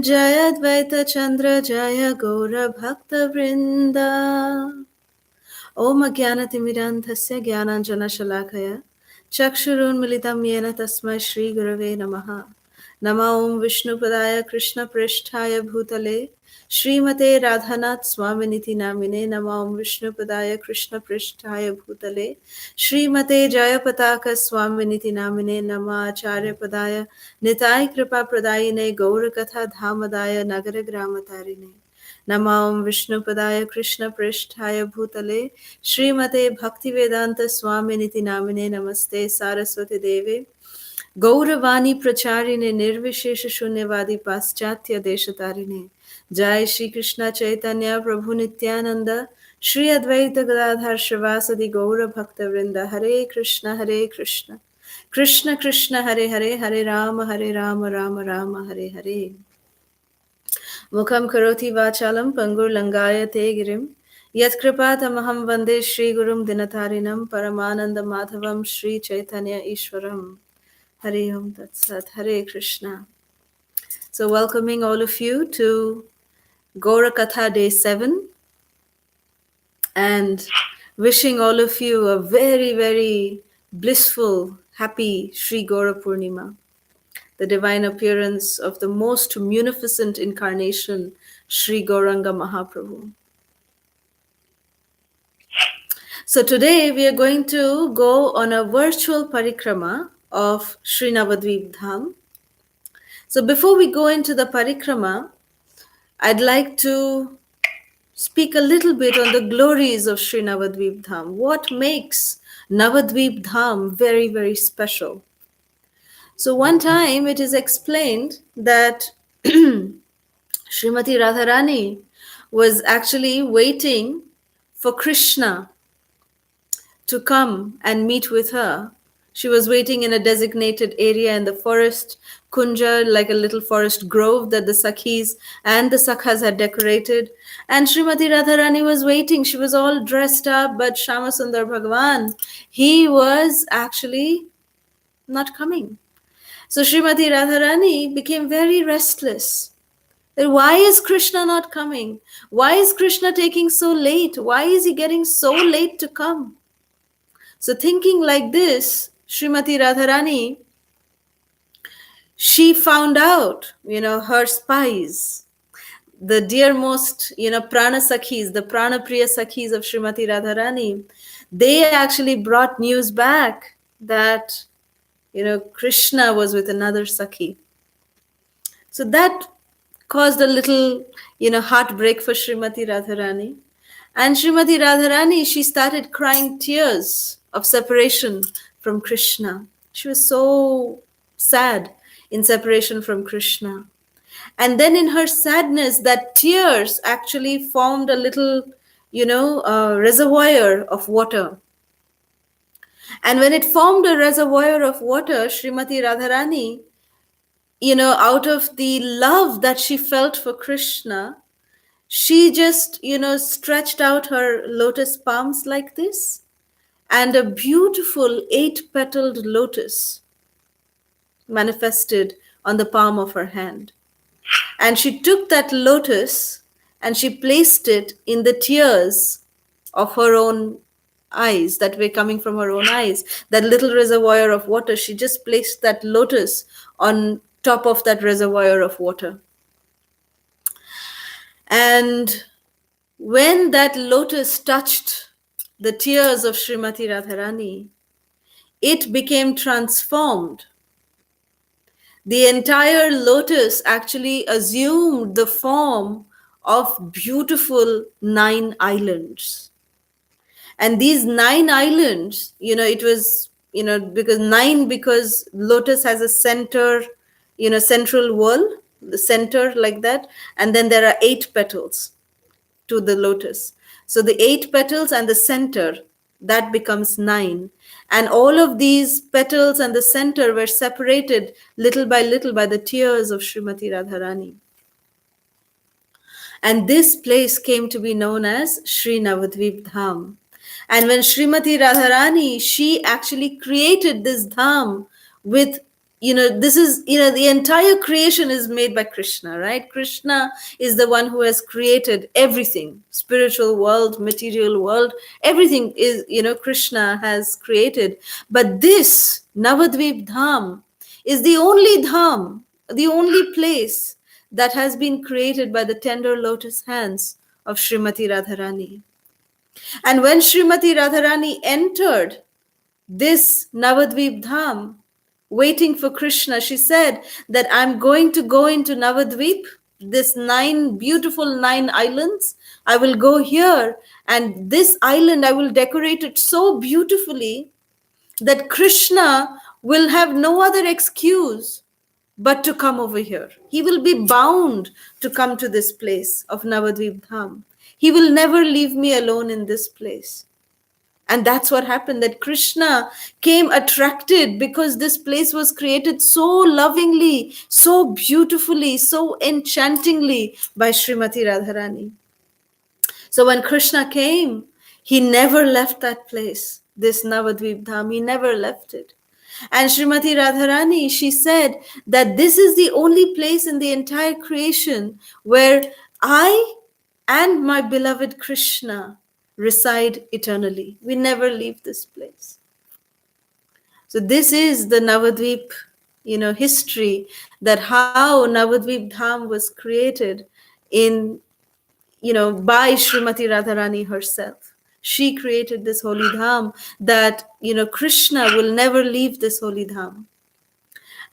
Jaya Advaita Chandra Jaya Gaura Bhakta Vrinda. Om Jnanatimirandhasya Jnananjana Shalakaya Chakshurun Militam Yena Tasmai Shri Gurave Namaha. Nama Om Vishnu Padaya Krishna Pristhaya Bhutale Srimate Radhanath Swaminiti Namine. Nama Om Vishnu Padaya Krishna Pristhaya Bhutale Srimate Jayapataka Swaminiti Namine. Nama Acharya Padaya Nitai Kripa Pradayine Gaura Katha Dhamadaya Nagara Gramatarine. Namam Vishnu Padaya Krishna Pristhaya Bhutale Srimate Bhaktivedanta Swaminiti Namine. Namaste Saraswati Deve Gauravani Pracharine Nirvishesha Shunyavadi Paschatya Deshatarine. Jai Shri Krishna Chaitanya Prabhu Nityananda Shri Advaita Gadadhar Shrivasadi Gaura Bhakta Vrinda. Hare Krishna Krishna Krishna Hare Hare, Hare Rama Rama Rama Hare Hare. Mukham karoti vachalam pangur langaya te girim. Yat kripatamaham vande Shri Gurum Dinatarinam Paramananda Madhavam Sri Chaitanya Ishwaram. Hare Om Tat Sat. Hare Krishna. So welcoming all of you to Gaura Katha Day 7 and wishing all of you a very, very blissful, happy Sri Gaura Purnima, the divine appearance of the most munificent incarnation, Sri Gauranga Mahaprabhu. So today we are going to go on a virtual parikrama of Sri Navadvip Dham. So before we go into the parikrama, I'd like to speak a little bit on the glories of Sri Navadvip Dham. What makes Navadvip Dham very, very special? So one time it is explained that Srimati Radharani was actually waiting for Krishna to come and meet with her. She was waiting in a designated area in the forest, Kunja, like a little forest grove that the Sakhis and the Sakhas had decorated. And Srimati Radharani was waiting. She was all dressed up, but Shyamasundar Bhagavan, he was actually not coming. So Srimati Radharani became very restless. Why is Krishna not coming? Why is Krishna taking so late? Why is he getting so late to come? So thinking like this, Srimati Radharani, she found out, her spies, the dearmost, Prana Sakhis, the Prana Priya Sakhis of Srimati Radharani, they actually brought news back that, Krishna was with another Sakhi. So that caused a little, heartbreak for Srimati Radharani. And Srimati Radharani, she started crying tears of separation from Krishna. She was so sad in separation from Krishna. And then in her sadness, that tears actually formed a little, reservoir of water. And when it formed a reservoir of water, Srimati Radharani, out of the love that she felt for Krishna, she just, stretched out her lotus palms like this, and a beautiful 8-petaled lotus manifested on the palm of her hand. And she took that lotus and she placed it in the tears of her own eyes that were coming from her own eyes. That little reservoir of water, she just placed that lotus on top of that reservoir of water. And when that lotus touched the tears of Srimati Radharani, it became transformed. The entire lotus actually assumed the form of beautiful 9 islands. And these 9 islands, it was, because lotus has a center, central whorl, the center like that. And then there are 8 petals to the lotus. So the 8 petals and the center, that becomes 9. And all of these petals and the center were separated little by the tears of Srimati Radharani. And this place came to be known as Sri Navadvip Dham. And when Srimati Radharani, she actually created this dham with, this is, the entire creation is made by Krishna, right? Krishna is the one who has created everything, spiritual world, material world, everything is, Krishna has created. But this Navadvip Dham is the only dham, the only place that has been created by the tender lotus hands of Srimati Radharani. And when Srimati Radharani entered this Navadvip Dham, waiting for Krishna, she said that I'm going to go into Navadvip, this beautiful 9 islands. I will go here, and this island, I will decorate it so beautifully that Krishna will have no other excuse but to come over here. He will be bound to come to this place of Navadvip Dham. He will never leave me alone in this place. And that's what happened, that Krishna came attracted because this place was created so lovingly, so beautifully, so enchantingly by Srimati Radharani. So when Krishna came, he never left that place, this Navadvip Dham, he never left it. And Srimati Radharani, she said that this is the only place in the entire creation where I and my beloved Krishna reside eternally. We never leave this place. So this is the Navadvip, history, that how Navadvip Dham was created by Srimati Radharani herself. She created this holy dham that, Krishna will never leave this holy dham.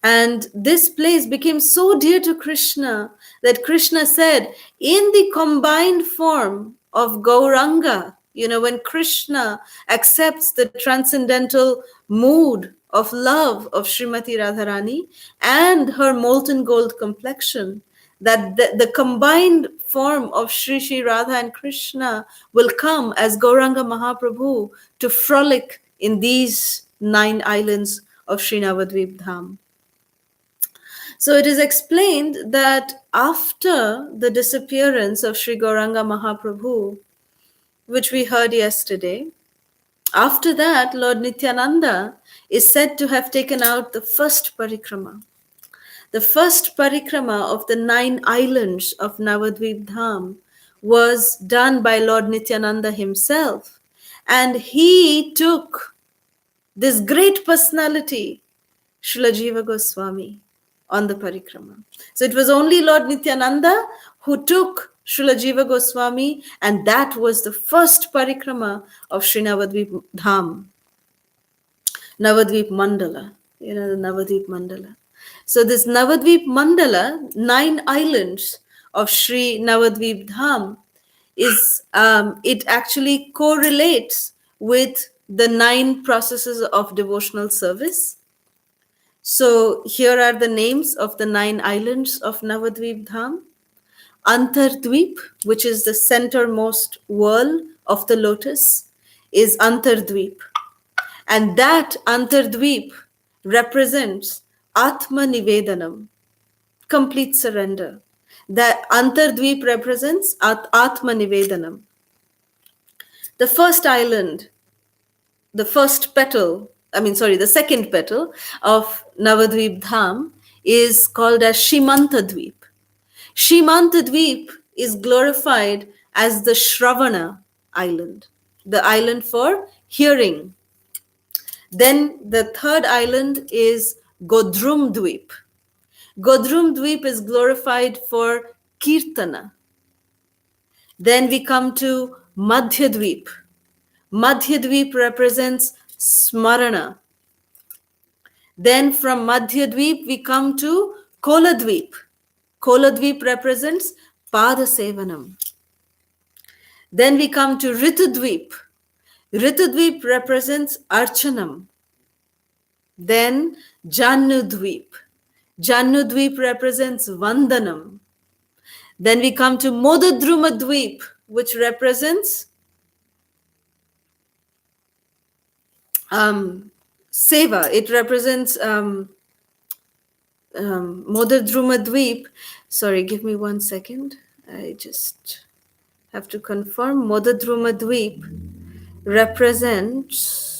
And this place became so dear to Krishna that Krishna said, in the combined form of Gauranga, when Krishna accepts the transcendental mood of love of Srimati Radharani and her molten gold complexion, that the combined form of Sri Radha and Krishna will come as Gauranga Mahaprabhu to frolic in these 9 islands of Sri Navadvip Dham. So it is explained that after the disappearance of Sri Gauranga Mahaprabhu, which we heard yesterday, after that, Lord Nityananda is said to have taken out the first parikrama. The first parikrama of the 9 islands of Navadvip Dham was done by Lord Nityananda himself. And he took this great personality, Srila Jiva Goswami, on the parikrama. So it was only Lord Nityananda who took Srila Jiva Goswami, and that was the first parikrama of Sri Navadvip Dham, Navadvip Mandala, the Navadvip Mandala. So this Navadvip Mandala, 9 islands of Sri Navadvip Dham, it actually correlates with the 9 processes of devotional service. So here are the names of the 9 islands of Navadvip Dham. Antardvip, which is the centermost whirl of the lotus, is Antardvip. And that Antardvip represents Atma Nivedanam, complete surrender. That Antardvip represents Atma Nivedanam. The first island, the second petal of Navadvip Dham is called as Shimantadvip. Shimantadvip is glorified as the Shravana island, the island for hearing. Then the third island is Godrumdvip. Godrumdvip is glorified for Kirtana. Then we come to Madhyadvip. Madhyadvip represents Smarana. Then from Madhyadvip we come to Koladvip. Koladvip represents Pada Sevanam. Then we come to Ritudvip. Ritudvip represents Archanam. Then Jannudvip. Jannudvip represents Vandanam. Then we come to Modadrumadvip, which represents Seva. It represents Modadrumadvip. Sorry, give me 1 second. I just have to confirm. Modadrumadvip represents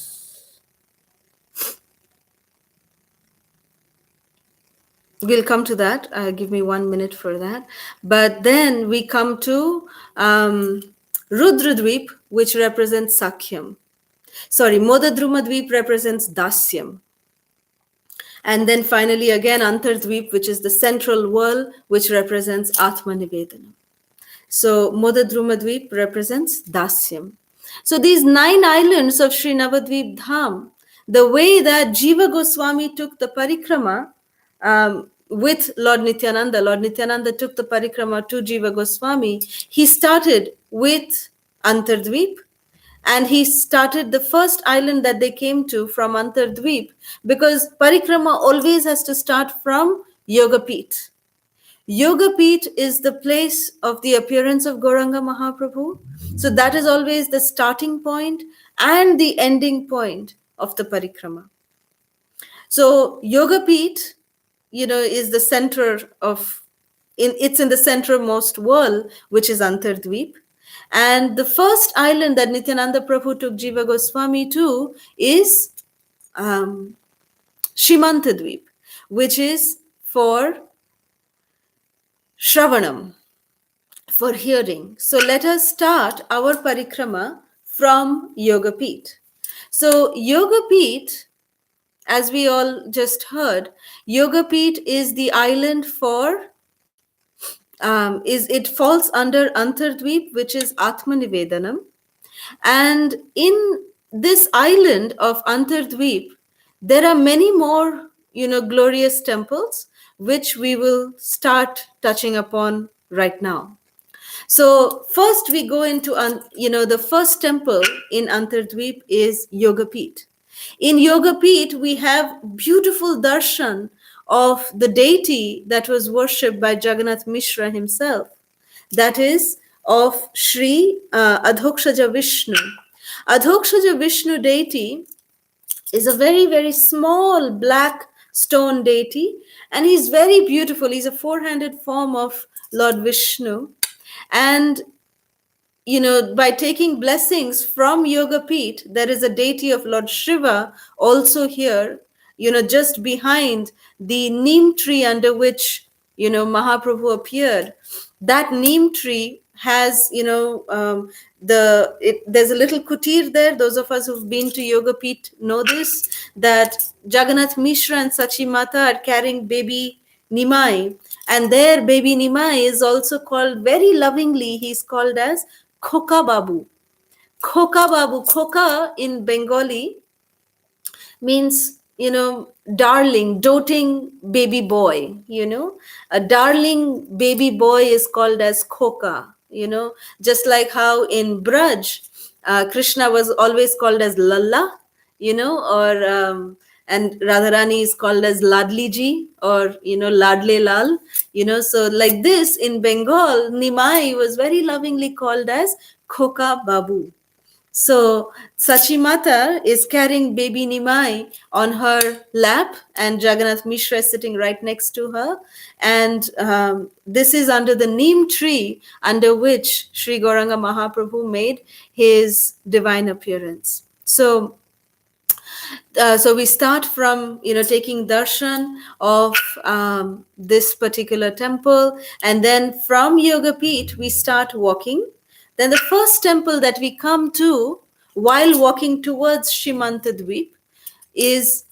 We'll come to that. Give me 1 minute for that. But then we come to Rudradweep, which represents Sakhyam. Sorry, Modadrumadweep represents Dasyam. And then finally again Antardweep, which is the central whirl, which represents Atmanivedanam. So Modadrumadweep represents Dasyam. So these 9 islands of Sri Navadweep Dham, the way that Jiva Goswami took the parikrama with Lord Nityananda took the parikrama to Jiva Goswami. He started with Antardweep, and he started the first island that they came to from Antardweep, because parikrama always has to start from Yogapeeth. Yogapeeth is the place of the appearance of Gauranga Mahaprabhu. So that is always the starting point and the ending point of the parikrama. So Yogapeeth, is the center of, it's in the centermost whirl, which is Antardweep. And the first island that Nityananda Prabhu took Jiva Goswami to is Shrimantadweep, which is for Shravanam, for hearing. So let us start our parikrama from Yogapeeth. So Yogapeeth, as we all just heard, Yogapeeth is the island for, it falls under Antardweep, which is Atmanivedanam. And in this island of Antardweep, there are many more, glorious temples, which we will start touching upon right now. So first we go into, the first temple in Antardweep is Yogapeeth. In Yogapeeth, we have beautiful darshan of the deity that was worshipped by Jagannath Mishra himself. That is of Sri Adhokshaja Vishnu. Adhokshaja Vishnu deity is a very, very small black stone deity, and he's very beautiful. He's a four-handed form of Lord Vishnu. And by taking blessings from Yogapeeth, there is a deity of Lord Shiva also here, just behind the neem tree under which, Mahaprabhu appeared. That neem tree has, there's a little kutir there. Those of us who've been to Yogapeeth know this, that Jagannath Mishra and Sachi Mata are carrying baby Nimai. And their baby Nimai is also called, very lovingly, he's called as Khoka Babu. Khoka Babu. Khoka in Bengali means, darling, doting baby boy, A darling baby boy is called as Khoka, Just like how in Braj, Krishna was always called as Lalla, or... and Radharani is called as Ladli Ji, or, Ladle Lal, So like this, in Bengal, Nimai was very lovingly called as Khoka Babu. So Sachi Mata is carrying baby Nimai on her lap, and Jagannath Mishra is sitting right next to her. And this is under the neem tree under which Sri Gauranga Mahaprabhu made his divine appearance. So we start from, taking darshan of this particular temple, and then from Yogapeeth, we start walking. Then the first temple that we come to while walking towards Shrimantadweep is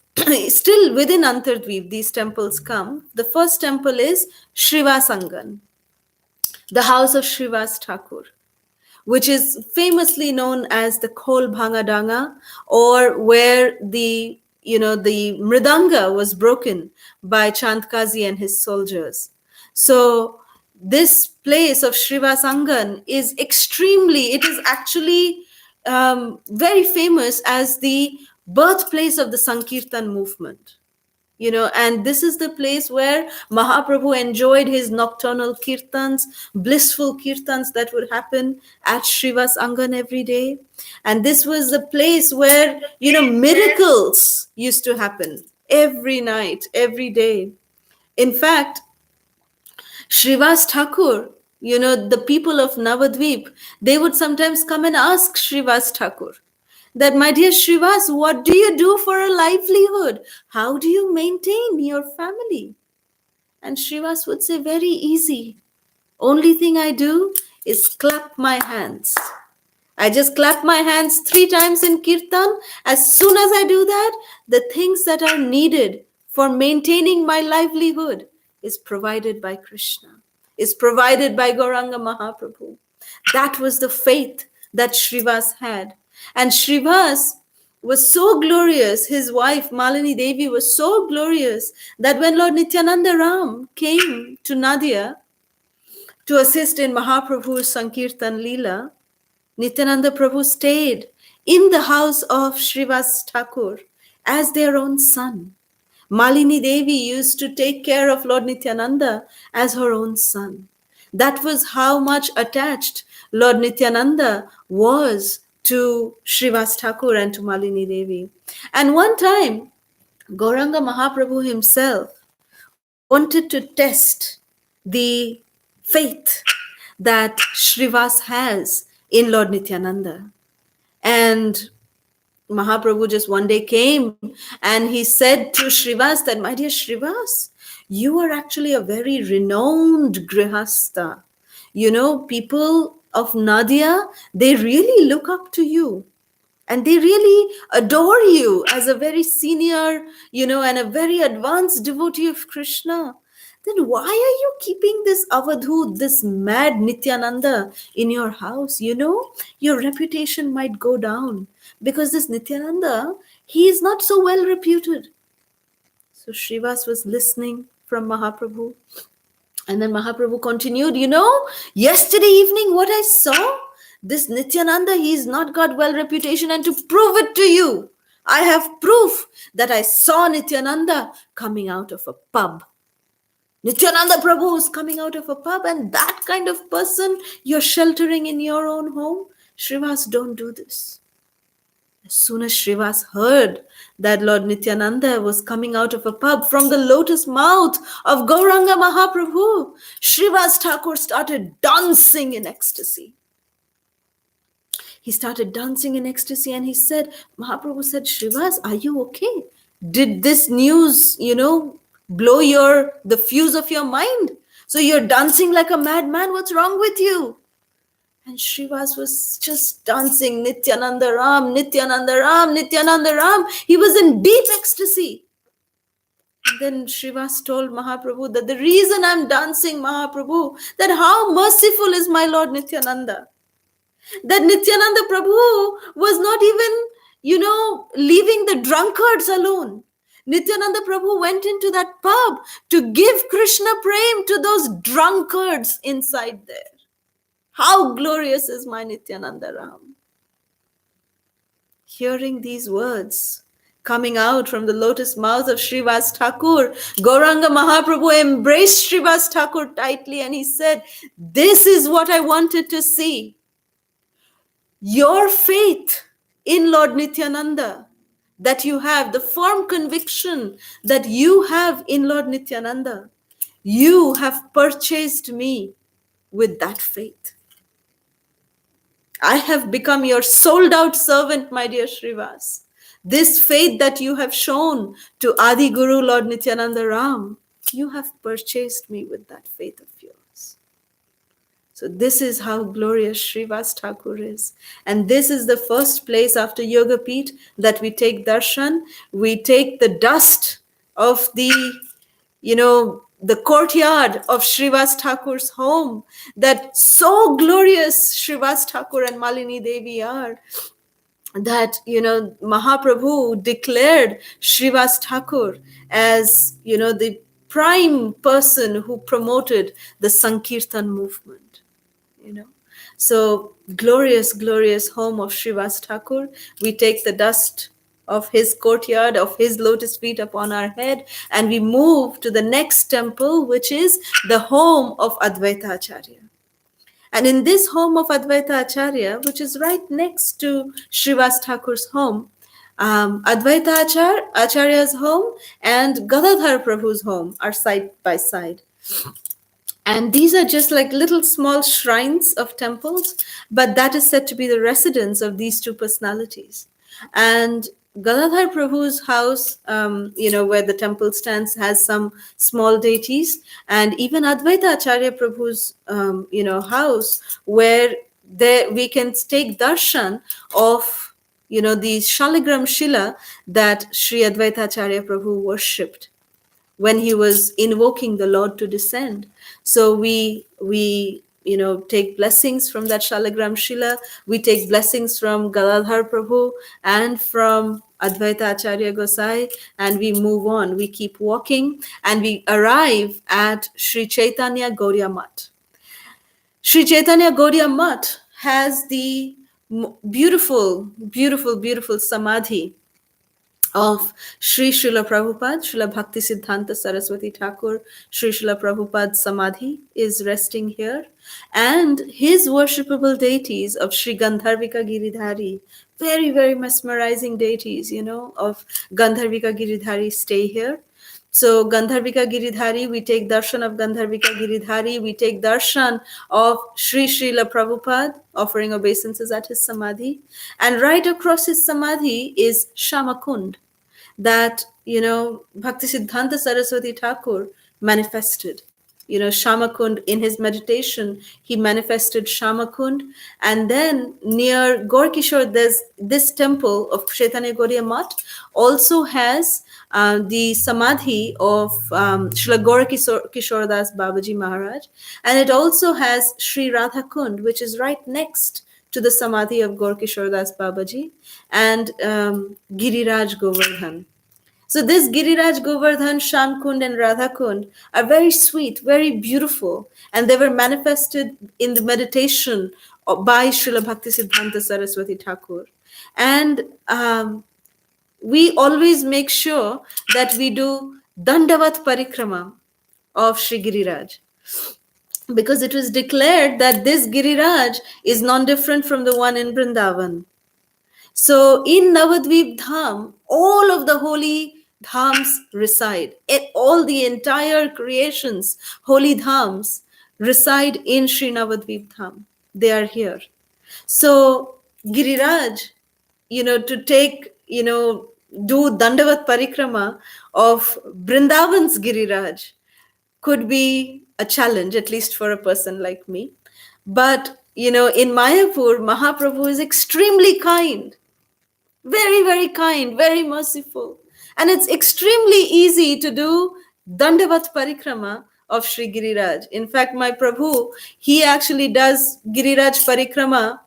still within Antardweep. These temples come. The first temple is Srivasangan, the house of Srivas Thakur, which is famously known as the Khol Bhangadanga, or where the mridanga was broken by Chandkazi and his soldiers. So this place of Srivasangan is it is actually very famous as the birthplace of the Sankirtan movement. And this is the place where Mahaprabhu enjoyed his nocturnal kirtans, blissful kirtans that would happen at Srivas Angan every day. And this was the place where, miracles used to happen every night, every day. In fact, Srivas Thakur, the people of Navadweep, they would sometimes come and ask Srivas Thakur that, my dear Srivas, what do you do for a livelihood? How do you maintain your family? And Srivas would say, very easy. Only thing I do is clap my hands. I just clap my hands 3 times in kirtan. As soon as I do that, the things that are needed for maintaining my livelihood is provided by Krishna, is provided by Gauranga Mahaprabhu. That was the faith that Srivas had. And Srivas was so glorious, his wife Malini Devi was so glorious, that when Lord Nityananda Ram came to Nadia to assist in Mahaprabhu's Sankirtan Leela, Nityananda Prabhu stayed in the house of Srivas Thakur as their own son. Malini Devi used to take care of Lord Nityananda as her own son. That was how much attached Lord Nityananda was to Srivas Thakur and to Malini Devi. And one time, Gauranga Mahaprabhu himself wanted to test the faith that Srivas has in Lord Nityananda. And Mahaprabhu just one day came and he said to Srivas that, my dear Srivas, you are actually a very renowned grihastha. You know, people of Nadia, they really look up to you. And they really adore you as a very senior, and a very advanced devotee of Krishna. Then why are you keeping this Avadhut, this mad Nityananda in your house? Your reputation might go down because this Nityananda, he is not so well reputed. So Srivas was listening from Mahaprabhu. And then Mahaprabhu continued, yesterday evening what I saw, this Nityananda, he's not got well reputation, and to prove it to you, I have proof that I saw Nityananda coming out of a pub. Nityananda Prabhu is coming out of a pub, and that kind of person you're sheltering in your own home. Srivas, don't do this. As soon as Srivas heard that Lord Nityananda was coming out of a pub from the lotus mouth of Gauranga Mahaprabhu, Srivas Thakur started dancing in ecstasy. He started dancing in ecstasy and he said, Mahaprabhu said, Srivas, are you okay? Did this news, blow the fuse of your mind? So you're dancing like a madman. What's wrong with you? And Srivas was just dancing, Nityananda Ram, Nityananda Ram, Nityananda Ram. He was in deep ecstasy. And then Srivas told Mahaprabhu that the reason I'm dancing, Mahaprabhu, that how merciful is my Lord Nityananda. That Nityananda Prabhu was not even, leaving the drunkards alone. Nityananda Prabhu went into that pub to give Krishna Prem to those drunkards inside there. How glorious is my Nityananda Ram. Hearing these words coming out from the lotus mouth of Srivas Thakur, Gauranga Mahaprabhu embraced Srivas Thakur tightly and he said, this is what I wanted to see. Your faith in Lord Nityananda that you have, the firm conviction that you have in Lord Nityananda, you have purchased me with that faith. I have become your sold out servant, my dear Srivas. This faith that you have shown to Adi Guru Lord Nityananda Ram, you have purchased me with that faith of yours. So this is how glorious Srivas Thakur is. And this is the first place after Yoga Peeth that we take darshan. We take the dust of the courtyard of Srivas Thakur's home, that so glorious Srivas Thakur and Malini Devi are, that, Mahaprabhu declared Srivas Thakur as, the prime person who promoted the Sankirtan movement. So glorious, glorious home of Srivas Thakur. We take the dust of his courtyard, of his lotus feet upon our head, and we move to the next temple, which is the home of Advaita Acharya. And in this home of Advaita Acharya, which is right next to Srivas Thakur's home, Advaita Acharya's home and Gadadhar Prabhu's home are side by side. And these are just like little small shrines of temples, but that is said to be the residence of these two personalities. And Gadadhar Prabhu's house, where the temple stands, has some small deities, and even Advaita Acharya Prabhu's, house, where there we can take darshan of, the Shaligram Shila that Sri Advaita Acharya Prabhu worshipped when he was invoking the Lord to descend. So we take blessings from that Shalagram Shila. We take blessings from Galadhar Prabhu and from Advaita Acharya Gosai, and we move on. We keep walking, and we arrive at Sri Chaitanya Gauriya Mat. Sri Chaitanya Gauriya Mat has the beautiful, beautiful, beautiful samadhi of Sri Srila Prabhupada, Srila Bhakti Siddhanta Saraswati Thakur. Sri Srila Prabhupada's Samadhi is resting here. And his worshipable deities of Sri Gandharvika Giridhari, very, very mesmerizing deities, of Gandharvika Giridhari stay here. So Gandharvika Giridhari, we take darshan of Gandharvika Giridhari, we take darshan of Sri Srila Prabhupada, offering obeisances at his Samadhi. And right across his Samadhi is Shamakund, that, Bhakti Siddhanta Saraswati Thakur manifested. Shamakund, in his meditation, he manifested Shamakund. And then near Gorkishore, there's this temple of Chaitanya Gauriya Mat, also has the Samadhi of Srila Gaura Kishore Das Babaji Maharaj. And it also has Sri Radha Kund, which is right next to the Samadhi of Gaura Kishore Das Babaji, and Giriraj Govardhan. So this Giriraj Govardhan, Shamkund, and Radhakund are very sweet, very beautiful, and they were manifested in the meditation by Srila Bhakti Siddhanta Saraswati Thakur. And we always make sure that we do Dandavat Parikrama of Sri Giriraj, because it was declared that this Giriraj is non-different from the one in Vrindavan. So in Navadvip Dham, all of the holy dhams reside. All the entire creations, holy dhams, reside in Sri Navadvip Dham. They are here. So Giriraj, to take, do Dandavat Parikrama of Brindavan's Giriraj could be a challenge, at least for a person like me. But, in Mayapur, Mahaprabhu is extremely kind. Very, very kind, very merciful. And it's extremely easy to do Dandavat Parikrama of Sri Giriraj. In fact, my Prabhu, he actually does Giriraj Parikrama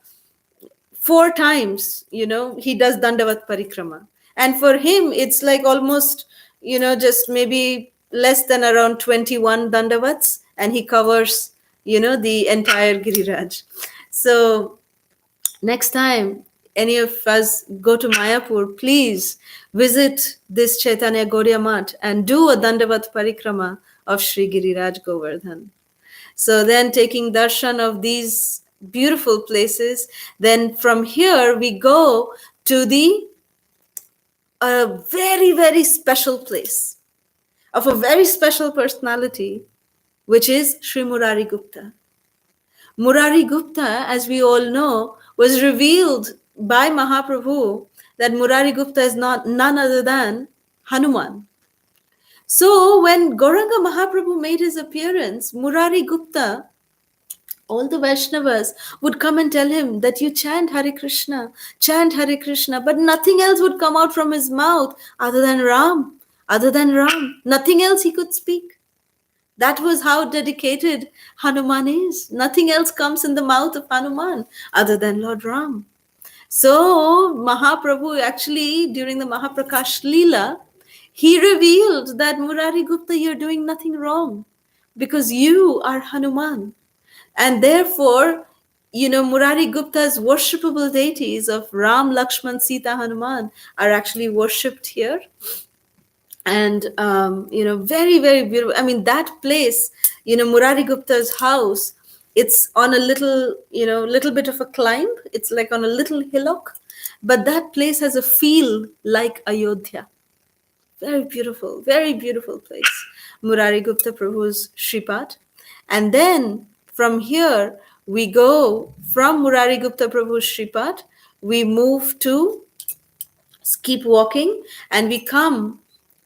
4 times, he does Dandavat Parikrama. And for him, it's like almost, just maybe less than around 21 Dandavats, and he covers, the entire Giriraj. So next time any of us go to Mayapur, please visit this Chaitanya Gauriya Mat and do a Dandavat Parikrama of Sri Giriraj Govardhan. So then, taking darshan of these beautiful places, then from here we go to a very, very special place of a very special personality, which is Sri Murari Gupta. Murari Gupta, as we all know, was revealed by Mahaprabhu that Murari Gupta is none other than Hanuman. So when Gauranga Mahaprabhu made his appearance, Murari Gupta, all the Vaishnavas would come and tell him that you chant Hare Krishna, but nothing else would come out from his mouth other than Ram. Nothing else he could speak. That was how dedicated Hanuman is. Nothing else comes in the mouth of Hanuman other than Lord Ram. So Mahaprabhu actually, during the Mahaprakash Leela, he revealed that Murari Gupta, you're doing nothing wrong because you are Hanuman. And therefore, Murari Gupta's worshipable deities of Ram, Lakshman, Sita, Hanuman are actually worshipped here. And, very, very beautiful. I mean, that place, Murari Gupta's house, it's on a little bit of a climb. It's like on a little hillock, but that place has a feel like Ayodhya. Very beautiful place. Murari Gupta Prabhu's Shripat. And then from here, we go from Murari Gupta Prabhu's Shripat, we move to keep walking, and we come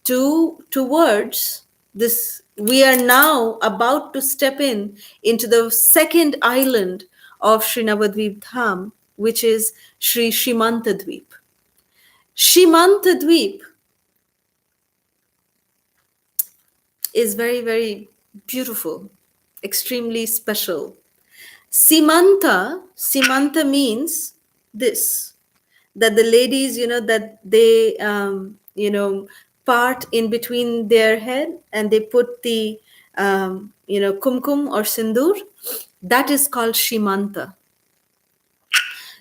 towards this. We are now about to step into the second island of Sri Navadvip Dham, which is Sri Shimanta Dweep. Shimanta Dweep is very, very beautiful, extremely special. Simanta means this, that the ladies, that they, part in between their head and they put the, kumkum or sindur. That is called Shimanta.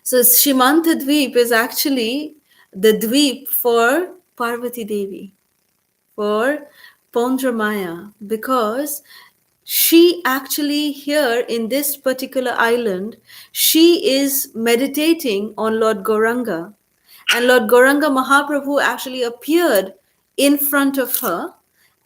So Shimanta Dweep is actually the Dweep for Parvati Devi, for Pondramaya, because she actually here in this particular island, she is meditating on Lord Gauranga. And Lord Gauranga Mahaprabhu actually appeared in front of her,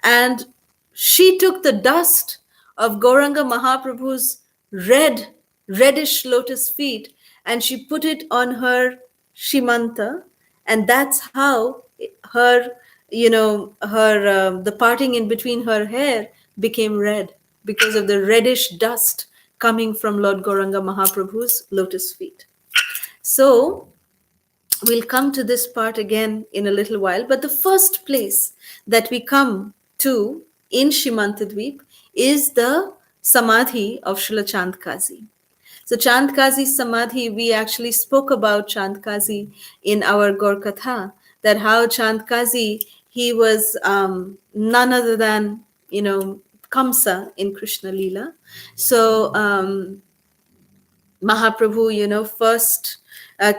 and she took the dust of Gauranga Mahaprabhu's reddish lotus feet, and she put it on her Shimanta, and that's how her, the parting in between her hair became red because of the reddish dust coming from Lord Gauranga Mahaprabhu's lotus feet. So we'll come to this part again in a little while, but the first place that we come to in Shimantadweep is the Samadhi of Srila Chandkazi. So Chandkazi's Samadhi, we actually spoke about Chandkazi in our Gaura Katha, that how Chandkazi, he was none other than, Kamsa in Krishna Leela. So Mahaprabhu, first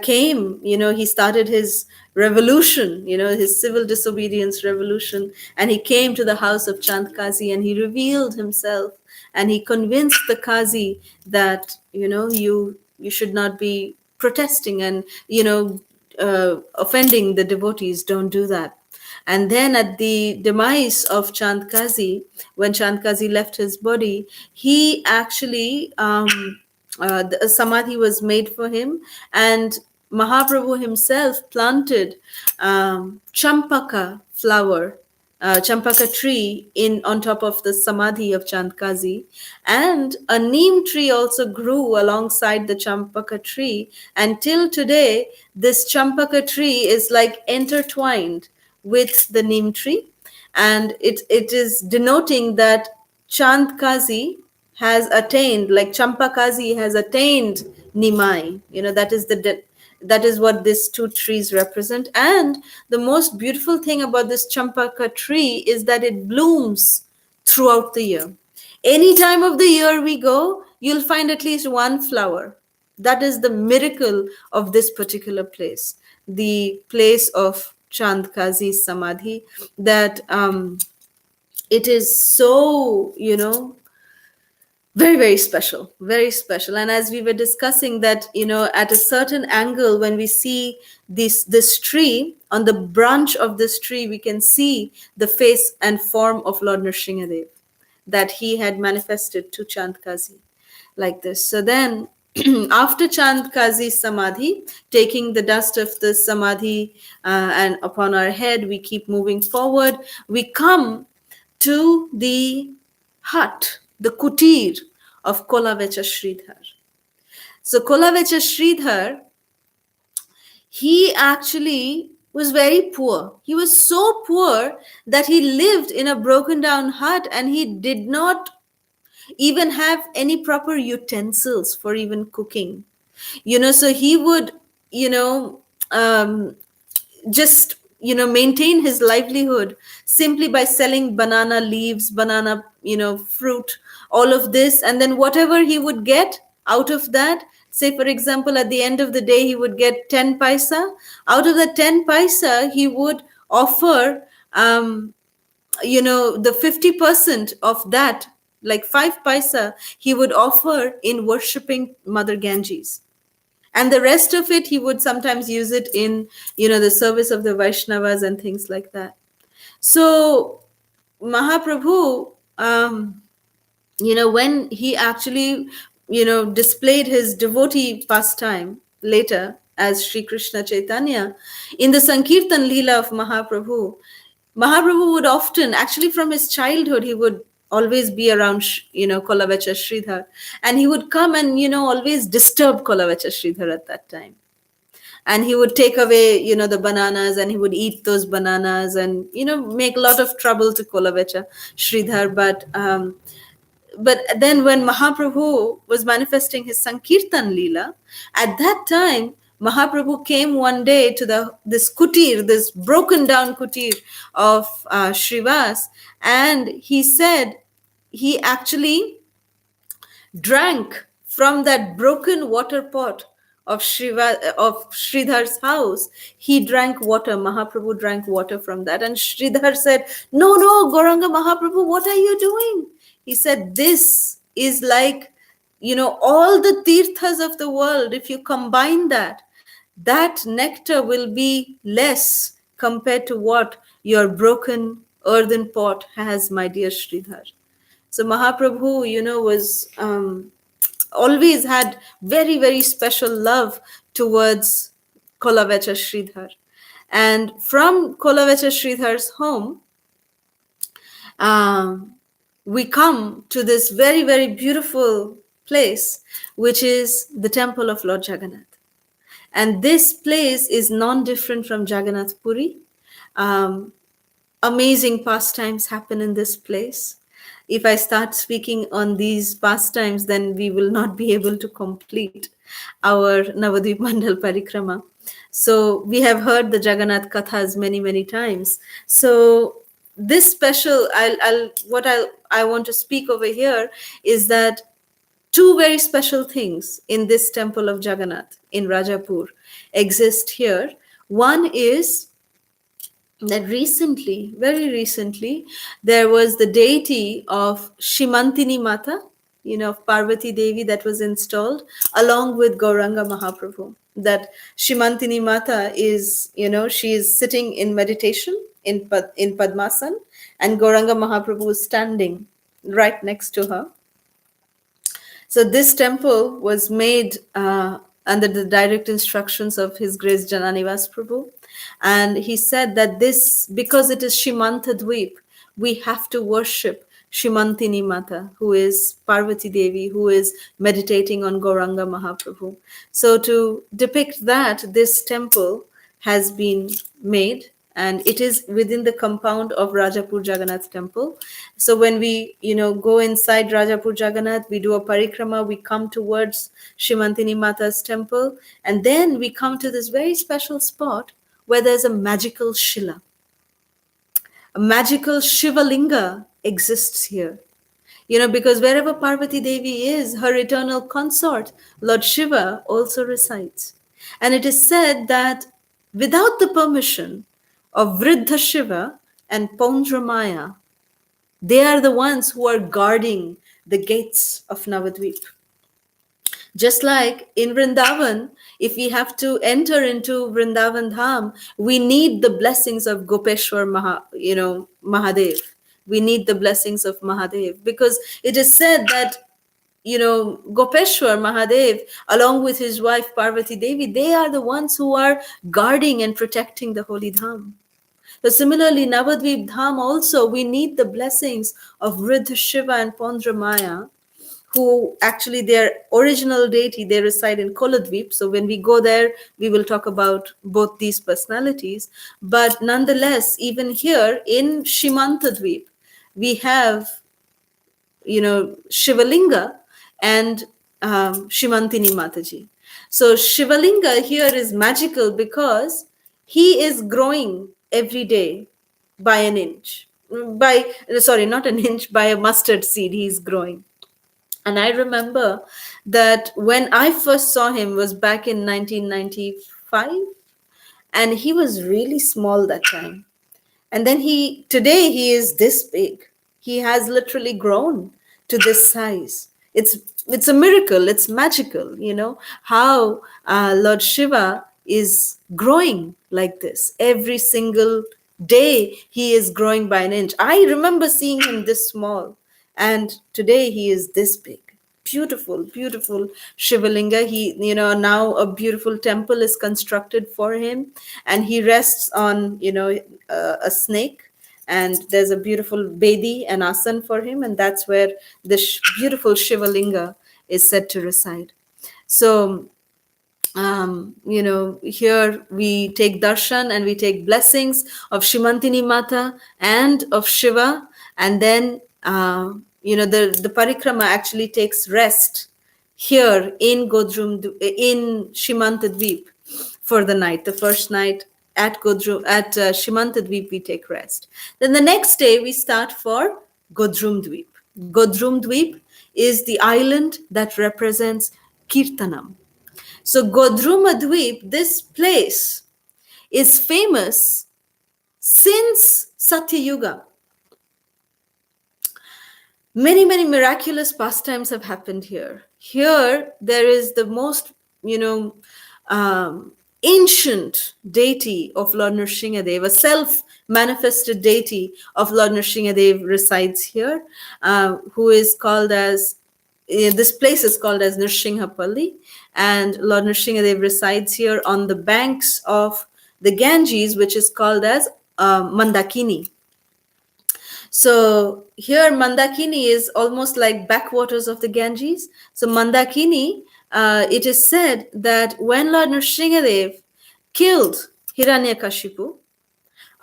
came, he started his revolution, his civil disobedience revolution, and he came to the house of Chandkazi and he revealed himself and he convinced the Kazi that, you should not be protesting and, offending the devotees. Don't do that. And then at the demise of Chandkazi, when Chandkazi left his body, he actually, the Samadhi was made for him, and Mahaprabhu himself planted Champaka flower, Champaka tree on top of the Samadhi of Chandkazi, and a neem tree also grew alongside the Champaka tree, and till today this Champaka tree is like intertwined with the neem tree, and it is denoting that Chandkazi has attained, like Champakazi has attained Nimai. That is what these two trees represent. And the most beautiful thing about this Champaka tree is that it blooms throughout the year. Any time of the year we go, you'll find at least one flower. That is the miracle of this particular place, the place of Chandkazi's Samadhi, that it is so, very, very special, very special. And as we were discussing that, at a certain angle, when we see this tree, on the branch of this tree, we can see the face and form of Lord Nrsingadev, that he had manifested to Chandkazi like this. So then, after Chandkazi's Samadhi, taking the dust of the Samadhi and upon our head, we keep moving forward. We come to the hut, the kutir of Kolavecha Sridhar. So Kolavecha Sridhar, he actually was very poor. He was so poor that he lived in a broken down hut and he did not even have any proper utensils for even cooking. So he would, just maintain his livelihood simply by selling banana leaves, banana fruit, all of this, and then whatever he would get out of that, say for example at the end of the day he would get 10 paisa. Out of the 10 paisa he would offer the 50% of that, like 5 paisa, he would offer in worshipping Mother Ganges, and the rest of it he would sometimes use it in the service of the Vaishnavas and things like that. So Mahaprabhu, when he actually displayed his devotee pastime later as Sri Krishna Chaitanya, in the Sankirtan Leela of Mahaprabhu, Mahaprabhu would often, actually from his childhood, he would always be around, Kolavacha Sridhar. And he would come and, always disturb Kolavacha Sridhar at that time. And he would take away, the bananas, and he would eat those bananas and, make a lot of trouble to Kolavacha Sridhar. But then when Mahaprabhu was manifesting his Sankirtan Leela, at that time, Mahaprabhu came one day to this kutir, this broken down kutir of Srivas, and he said he actually drank from that broken water pot of Sridhar's house. He drank water. Mahaprabhu drank water from that. And Sridhar said, no, Gauranga Mahaprabhu, what are you doing? He said, this is like, all the tirthas of the world. If you combine that nectar will be less compared to what your broken earthen pot has, my dear Sridhar. So Mahaprabhu, was always had very, very special love towards Kolavacha Sridhar. And from Kolavacha Sridhar's home, we come to this very, very beautiful place, which is the temple of Lord Jagannath. And this place is non-different from Jagannath Puri. Amazing pastimes happen in this place. If I start speaking on these pastimes, then we will not be able to complete our Navadvip Mandal Parikrama. So we have heard the Jagannath Kathas many, many times. So this special, what I want to speak over here is that two very special things in this temple of Jagannath in Rajapur exist here. One is that very recently, there was the deity of Shimantini Mata, of Parvati Devi that was installed along with Gauranga Mahaprabhu. That Shimantini Mata is, she is sitting in meditation in Padmasan, and Gauranga Mahaprabhu is standing right next to her. So this temple was made under the direct instructions of His Grace Jananivas Prabhu. And he said that because it is Shimanta Dweep, we have to worship Shimantini Mata, who is Parvati Devi, who is meditating on Gauranga Mahaprabhu. So to depict that, this temple has been made, and it is within the compound of Rajapur Jagannath temple. So when we, go inside Rajapur Jagannath, we do a parikrama, we come towards Shimantini Mata's temple, and then we come to this very special spot where there's a magical Shila. A magical Shivalinga exists here. Because wherever Parvati Devi is, her eternal consort, Lord Shiva, also resides. And it is said that without the permission of Vriddha Shiva and Paundramaya, they are the ones who are guarding the gates of Navadvip. Just like in Vrindavan, if we have to enter into Vrindavan Dham, we need the blessings of Gopeshwar Mahadev. We need the blessings of Mahadev, because it is said that, Gopeshwar Mahadev, along with his wife Parvati Devi, they are the ones who are guarding and protecting the holy Dham. So similarly, Navadvip Dham also, we need the blessings of Vriddha Shiva and Paundramaya, who actually their original deity, they reside in Koladvip. So when we go there, we will talk about both these personalities. But nonetheless, even here in Shimantadvip, we have, Shivalinga and Shimantini Mataji. So Shivalinga here is magical because he is growing every day by an inch. Not an inch, by a mustard seed he is growing. And I remember that when I first saw him was back in 1995, and he was really small that time. And then today he is this big. He has literally grown to this size. It's a miracle. It's magical, how Lord Shiva is growing like this. Every single day he is growing by an inch. I remember seeing him this small, and today he is this big. beautiful, beautiful Shivalinga. He, now a beautiful temple is constructed for him, and he rests on, a snake. And there's a beautiful Bedi and asan for him, and that's where this beautiful Shivalinga is said to reside. So, here we take darshan and we take blessings of Shimantini Mata and of Shiva, and then the parikrama actually takes rest here in in Shimantadweep for the night. The first night at Shimantadweep we take rest. Then the next day we start for Godrumdweep. Godrumdweep is the island that represents Kirtanam. So Godrumadweep, this place, is famous since Satya Yuga. Many, many miraculous pastimes have happened here. Here, there is the most, ancient deity of Lord Nrsingadev, a self-manifested deity of Lord Nrsingadev resides here, who is called as, this place is called as Nrsinghapalli, and Lord Nrsingadev resides here on the banks of the Ganges, which is called as Mandakini. So here Mandakini is almost like backwaters of the Ganges. So Mandakini, it is said that when Lord Nrsingadev killed Hiranyakashipu,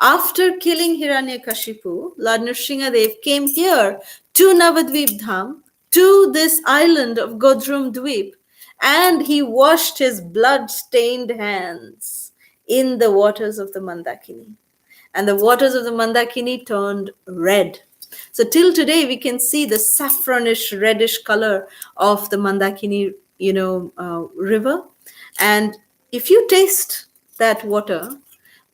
after killing Hiranyakashipu, Lord Nrsingadev came here to Navadvip Dham, to this island of Godrumdweep, and he washed his blood-stained hands in the waters of the Mandakini. And the waters of the Mandakini turned red. So till today, we can see the saffronish, reddish color of the Mandakini, river. And if you taste that water,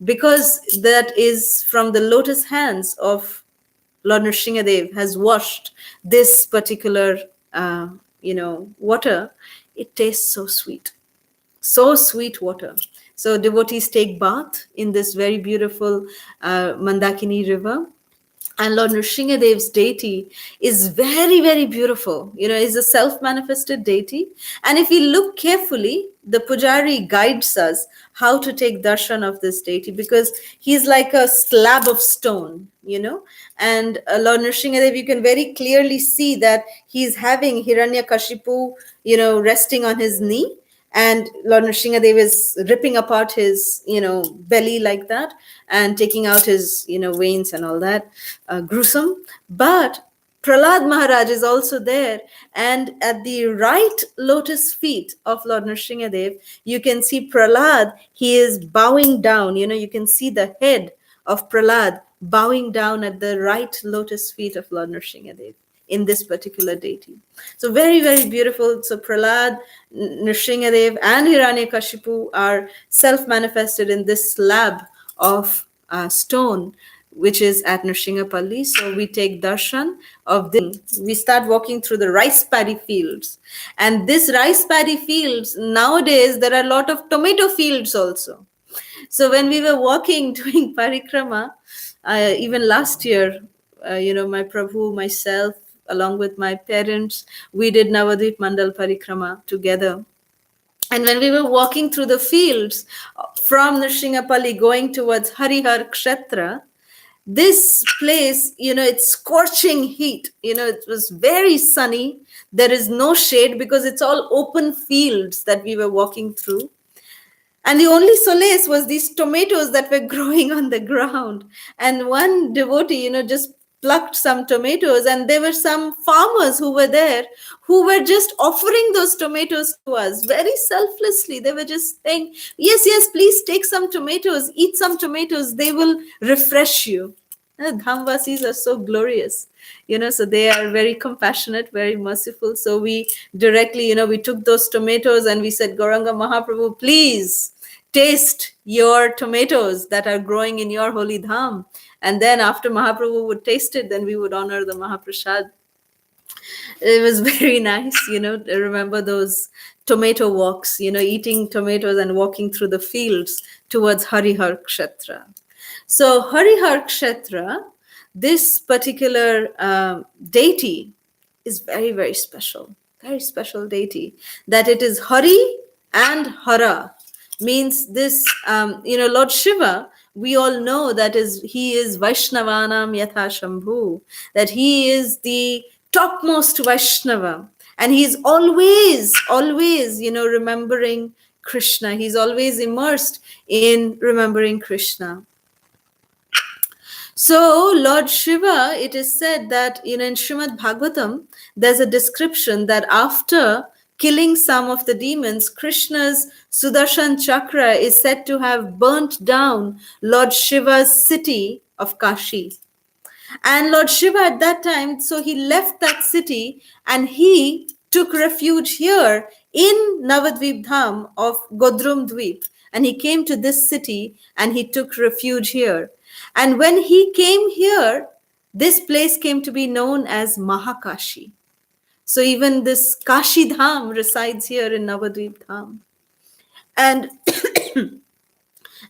because that is from the lotus hands of Lord Nrsingadev has washed this particular, water, it tastes so sweet. So sweet water. So devotees take bath in this very beautiful Mandakini river. And Lord Nrsingadev's deity is very, very beautiful. Is a self-manifested deity. And if we look carefully, the pujari guides us how to take darshan of this deity, because he's like a slab of stone, And Lord Nrsingadev, you can very clearly see that he's having Hiranyakashipu, resting on his knee. And Lord Nrsingadev is ripping apart his, belly like that and taking out his, veins and all that, gruesome. But Prahlad Maharaj is also there. And at the right lotus feet of Lord Nrsingadev, you can see Prahlad, he is bowing down. You can see the head of Prahlad bowing down at the right lotus feet of Lord Nrsingadev in this particular deity. So very, very beautiful. So Prahlad, Nrsingadev, and Hiranyakashipu are self-manifested in this slab of stone, which is at Nrsinghapalli. So we take darshan of this. We start walking through the rice paddy fields. And this rice paddy fields, nowadays, there are a lot of tomato fields also. So when we were walking, doing parikrama, even last year, my Prabhu, myself, along with my parents, we did Navadvip Mandal Parikrama together. And when we were walking through the fields from Nrsinghapalli going towards Harihar Kshetra, this place, it's scorching heat. It was very sunny. There is no shade because it's all open fields that we were walking through. And the only solace was these tomatoes that were growing on the ground. And one devotee, just plucked some tomatoes, and there were some farmers who were there who were just offering those tomatoes to us very selflessly. They were just saying, yes, please take some tomatoes, eat some tomatoes, they will refresh you. Dhamvasis are so glorious, so they are very compassionate, very merciful. So we directly, we took those tomatoes and we said, Gauranga Mahaprabhu, please taste your tomatoes that are growing in your holy dham. And then after Mahaprabhu would taste it, then we would honor the Mahaprasad. It was very nice, remember those tomato walks, eating tomatoes and walking through the fields towards Harihar Kshetra. So Harihar Kshetra, this particular deity is very, very special. very special deity, that it is Hari and Hara. Means this, Lord Shiva, we all know that he is Vaishnavanam Yatha Shambhu, that he is the topmost Vaishnava. And he's always, always, remembering Krishna. He's always immersed in remembering Krishna. So, Lord Shiva, it is said that, in Srimad Bhagavatam, there's a description that after killing some of the demons, Krishna's Sudarshan Chakra is said to have burnt down Lord Shiva's city of Kashi. And Lord Shiva at that time, so he left that city and he took refuge here in Navadvip Dham of Godrum Dweep. And he came to this city and he took refuge here. And when he came here, this place came to be known as Mahakashi. So even this Kashi Dham resides here in Navadvip Dham. And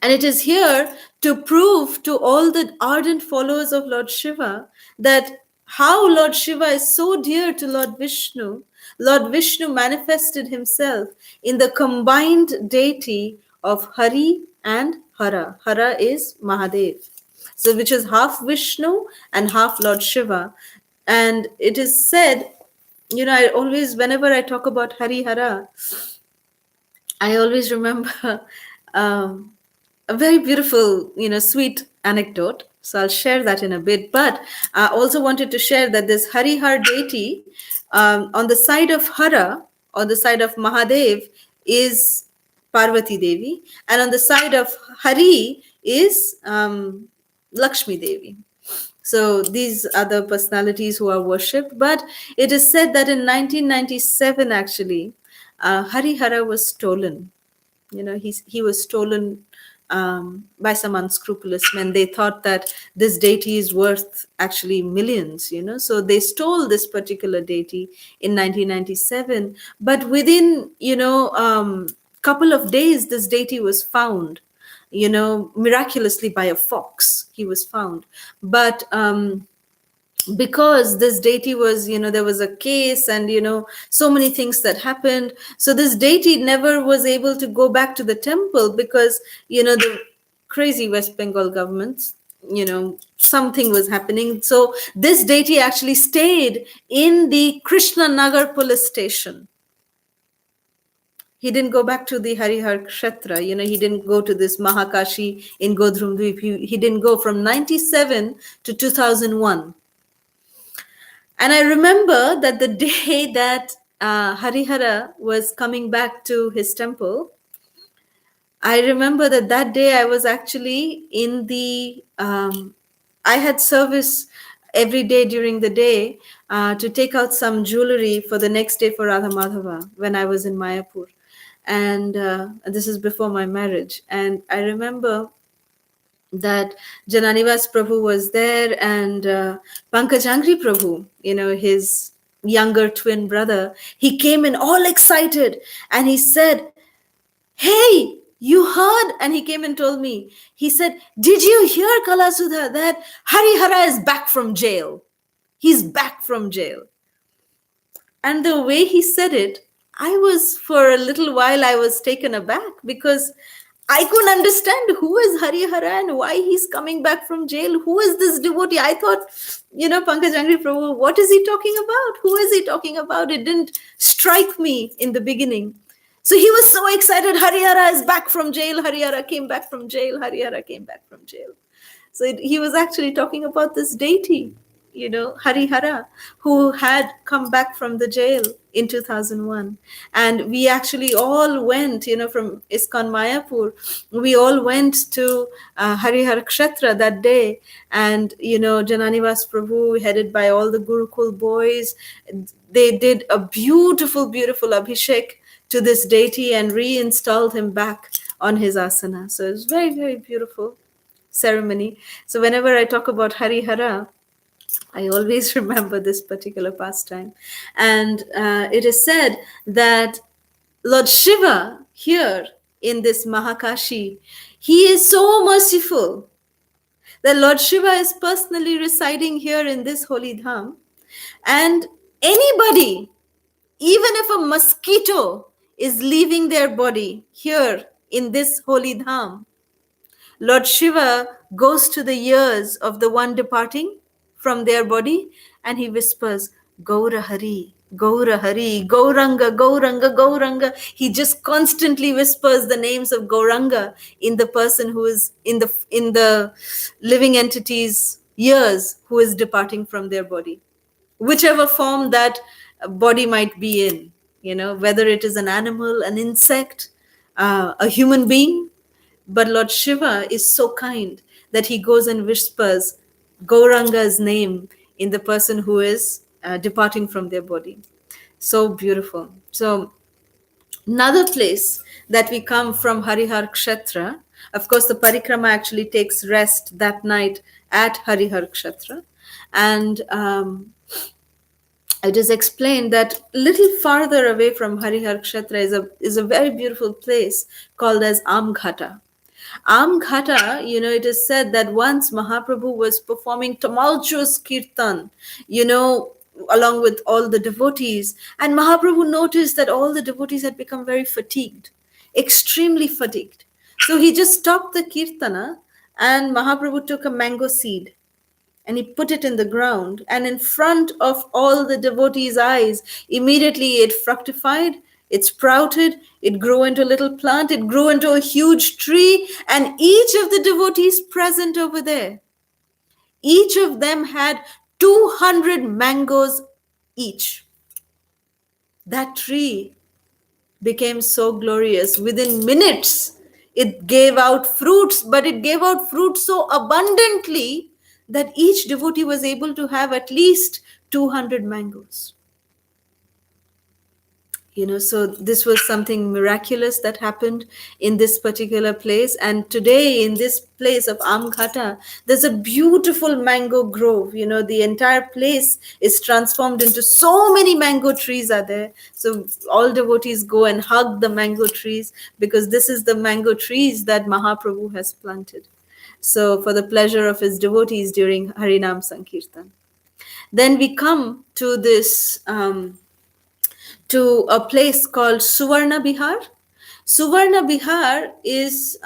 it is here to prove to all the ardent followers of Lord Shiva that how Lord Shiva is so dear to Lord Vishnu. Lord Vishnu manifested himself in the combined deity of Hari and Hara. Hara is Mahadev, so which is half Vishnu and half Lord Shiva. And it is said, I always, whenever I talk about Hari Hara, I always remember a very beautiful, sweet anecdote. So I'll share that in a bit. But I also wanted to share that this Harihar deity, on the side of Hara, on the side of Mahadev, is Parvati Devi. And on the side of Hari is Lakshmi Devi. So these are the personalities who are worshipped. But it is said that in 1997, actually, Harihara was stolen. He was stolen by some unscrupulous men. They thought that this deity is worth actually millions, So they stole this particular deity in 1997. But within, couple of days, this deity was found, miraculously by a fox. He was found. But because this deity was, there was a case and, so many things that happened. So this deity never was able to go back to the temple because, the crazy West Bengal governments, something was happening. So this deity actually stayed in the Krishna Nagar police station. He didn't go back to the Harihar Kshetra, he didn't go to this Mahakashi in Godrum Dweep. He didn't go from 97 to 2001. And I remember that the day that Harihara was coming back to his temple, I remember that day I was actually in the, I had service every day during the day to take out some jewelry for the next day for Radha Madhava when I was in Mayapur. And this is before my marriage. And I remember that Jananivas Prabhu was there and Pankajangri Prabhu, his younger twin brother, he came in all excited and he said, "Hey, you heard?" And he came and told me, he said, "Did you hear, Kalasudha, that Harihara is back from jail? He's back from jail." And the way he said it, for a little while, I was taken aback because I couldn't understand who is Harihara and why he's coming back from jail. Who is this devotee? I thought, Pankajangri Prabhu, what is he talking about? Who is he talking about? It didn't strike me in the beginning. So he was so excited. Harihara is back from jail. Harihara came back from jail. Harihara came back from jail. So he was actually talking about this deity, Harihara, who had come back from the jail in 2001. And we actually all went, from ISKCON Mayapur, we all went to Harihar Kshetra that day. And, Jananivas Prabhu, headed by all the Gurukul boys, they did a beautiful, beautiful abhishek to this deity and reinstalled him back on his asana. So it was very, very beautiful ceremony. So whenever I talk about Harihara, I always remember this particular pastime. And it is said that Lord Shiva here in this Mahakashi, he is so merciful that Lord Shiva is personally residing here in this holy dham. And anybody, even if a mosquito is leaving their body here in this holy dham, Lord Shiva goes to the ears of the one departing from their body and he whispers, Gaura Hari, Gaura Hari, Gauranga, Gauranga, Gauranga. He just constantly whispers the names of Gauranga in the person who is in the living entity's ears who is departing from their body. Whichever form that body might be in, whether it is an animal, an insect, a human being. But Lord Shiva is so kind that he goes and whispers Gauranga's name in the person who is departing from their body. So beautiful. So another place that we come from Harihar Kshetra, of course, the parikrama actually takes rest that night at Harihar Kshetra. And it is explained that little farther away from Harihar Kshetra is a very beautiful place called as Amghata. Amghata, it is said that once Mahaprabhu was performing tumultuous kirtan, along with all the devotees, and Mahaprabhu noticed that all the devotees had become very fatigued, extremely fatigued. So he just stopped the kirtana and Mahaprabhu took a mango seed and he put it in the ground, and in front of all the devotees' eyes, immediately it fructified, it sprouted, it grew into a little plant, it grew into a huge tree, and each of the devotees present over there, each of them had 200 mangoes each. That tree became so glorious. Within minutes, it gave out fruits, but it gave out fruits so abundantly that each devotee was able to have at least 200 mangoes. So this was something miraculous that happened in this particular place. And today in this place of Amghata, there's a beautiful mango grove. The entire place is transformed into so many mango trees are there. So all devotees go and hug the mango trees because this is the mango trees that Mahaprabhu has planted. So for the pleasure of his devotees during Harinam Sankirtan. Then we come to this, to a place called Suvarna Bihar. Suvarna Bihar is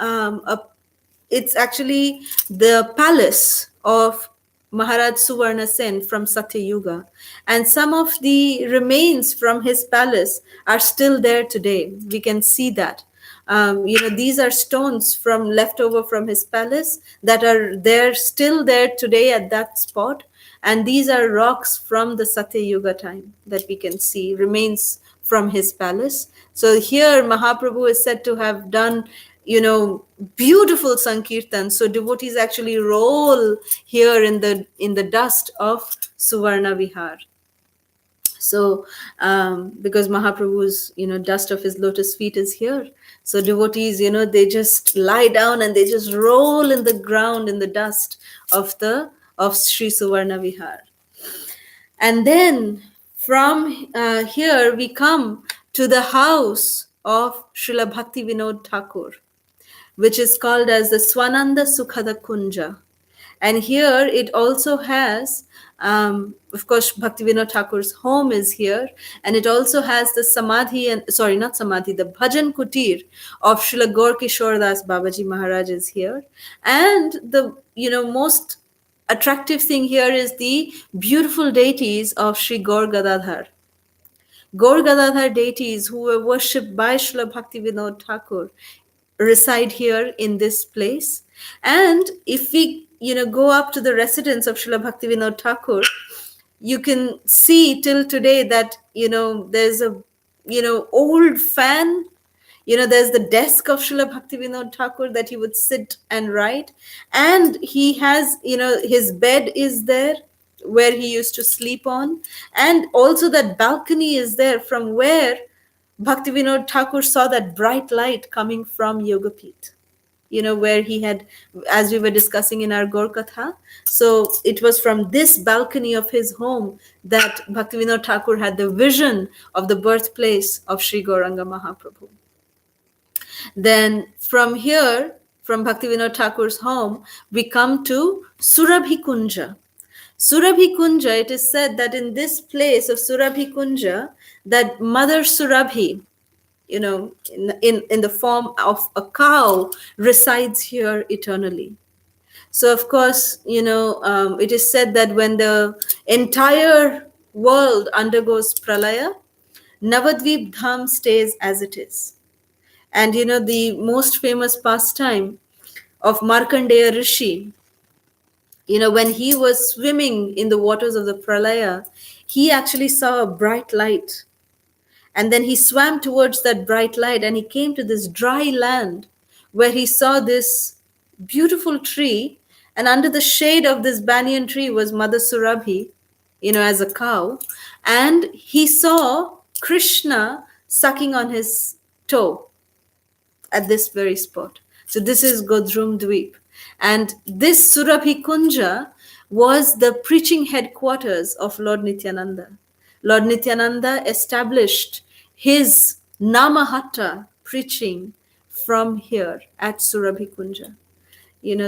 it's actually the palace of Maharaj Suvarna Sen from Satya Yuga. And some of the remains from his palace are still there today. We can see that. These are stones from leftover from his palace that are there, still there today at that spot. And these are rocks from the Satya Yuga time that we can see, remains from his palace. So here Mahaprabhu is said to have done, beautiful Sankirtan. So devotees actually roll here in the dust of Suvarna Vihar. So because Mahaprabhu's dust of his lotus feet is here, so devotees they just lie down and they just roll in the ground in the dust of Sri Suvarna Vihar. And then from here we come to the house of Srila Bhakti Vinod Thakur, which is called as the Swananda Sukhada Kunja. And here it also has, of course, Bhaktivinoda Thakur's home is here, and it also has the the Bhajan Kutir of Srila Gaur Kishore Das Babaji Maharaj is here. And the, most attractive thing here is the beautiful deities of Sri Gaur Gadadhar. Gaur Gadadhar deities who were worshipped by Srila Bhaktivinoda Thakur reside here in this place. And if we go up to the residence of Srila Bhaktivinoda Thakur, you can see till today that there's a old fan. There's the desk of Srila Bhaktivinoda Thakur that he would sit and write, and he has his bed is there where he used to sleep on, and also that balcony is there from where Bhaktivinoda Thakur saw that bright light coming from Yogapith, where he had, as we were discussing in our Gaura Katha. So it was from this balcony of his home that Bhaktivinoda Thakur had the vision of the birthplace of Sri Gauranga Mahaprabhu. Then from here, from Bhaktivinoda Thakur's home, we come to Surabhi Kunja. Surabhi Kunja, it is said that in this place of Surabhi Kunja, that Mother Surabhi, in the form of a cow, resides here eternally. So, of course, it is said that when the entire world undergoes pralaya, Navadvip Dham stays as it is. And, the most famous pastime of Markandeya Rishi, when he was swimming in the waters of the pralaya, he actually saw a bright light. And then he swam towards that bright light and he came to this dry land where he saw this beautiful tree. And under the shade of this banyan tree was Mother Surabhi, as a cow. And he saw Krishna sucking on his toe at this very spot. So this is Godrum Dweep. And this Surabhi Kunja was the preaching headquarters of Lord Nityananda. Lord Nityananda established his Namahatta preaching from here at Surabhi Kunja.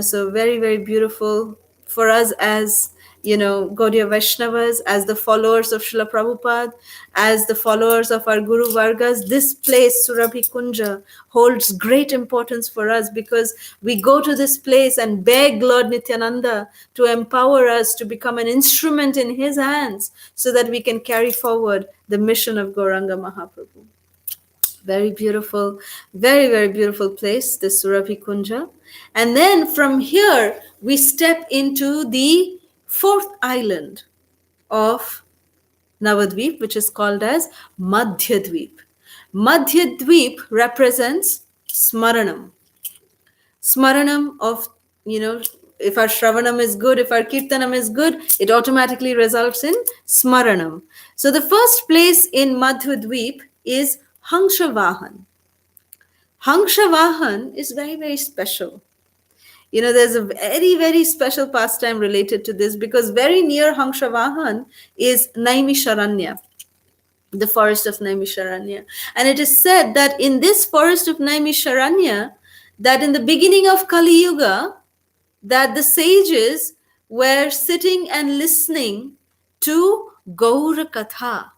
So very, very beautiful for us as, Gaudiya Vaishnavas, as the followers of Srila Prabhupada, as the followers of our Guru Vargas. This place, Surabhi Kunja, holds great importance for us because we go to this place and beg Lord Nityananda to empower us to become an instrument in his hands so that we can carry forward the mission of Gauranga Mahaprabhu. Very beautiful, very, very beautiful place, the Surabhi Kunja. And then from here, we step into the fourth island of Navadvip, which is called as Madhyadvip. Madhyadvip represents Smaranam. Smaranam of, if our Shravanam is good, if our Kirtanam is good, it automatically results in Smaranam. So the first place in Madhyadvip is Hangsha-Vahan. Hangsha-Vahan is very, very special. There's a very, very special pastime related to this because very near Hangsha-Vahan is Naimisharanya, the forest of Naimisharanya. And it is said that in this forest of Naimisharanya, that in the beginning of Kali Yuga, that the sages were sitting and listening to Gaura Katha.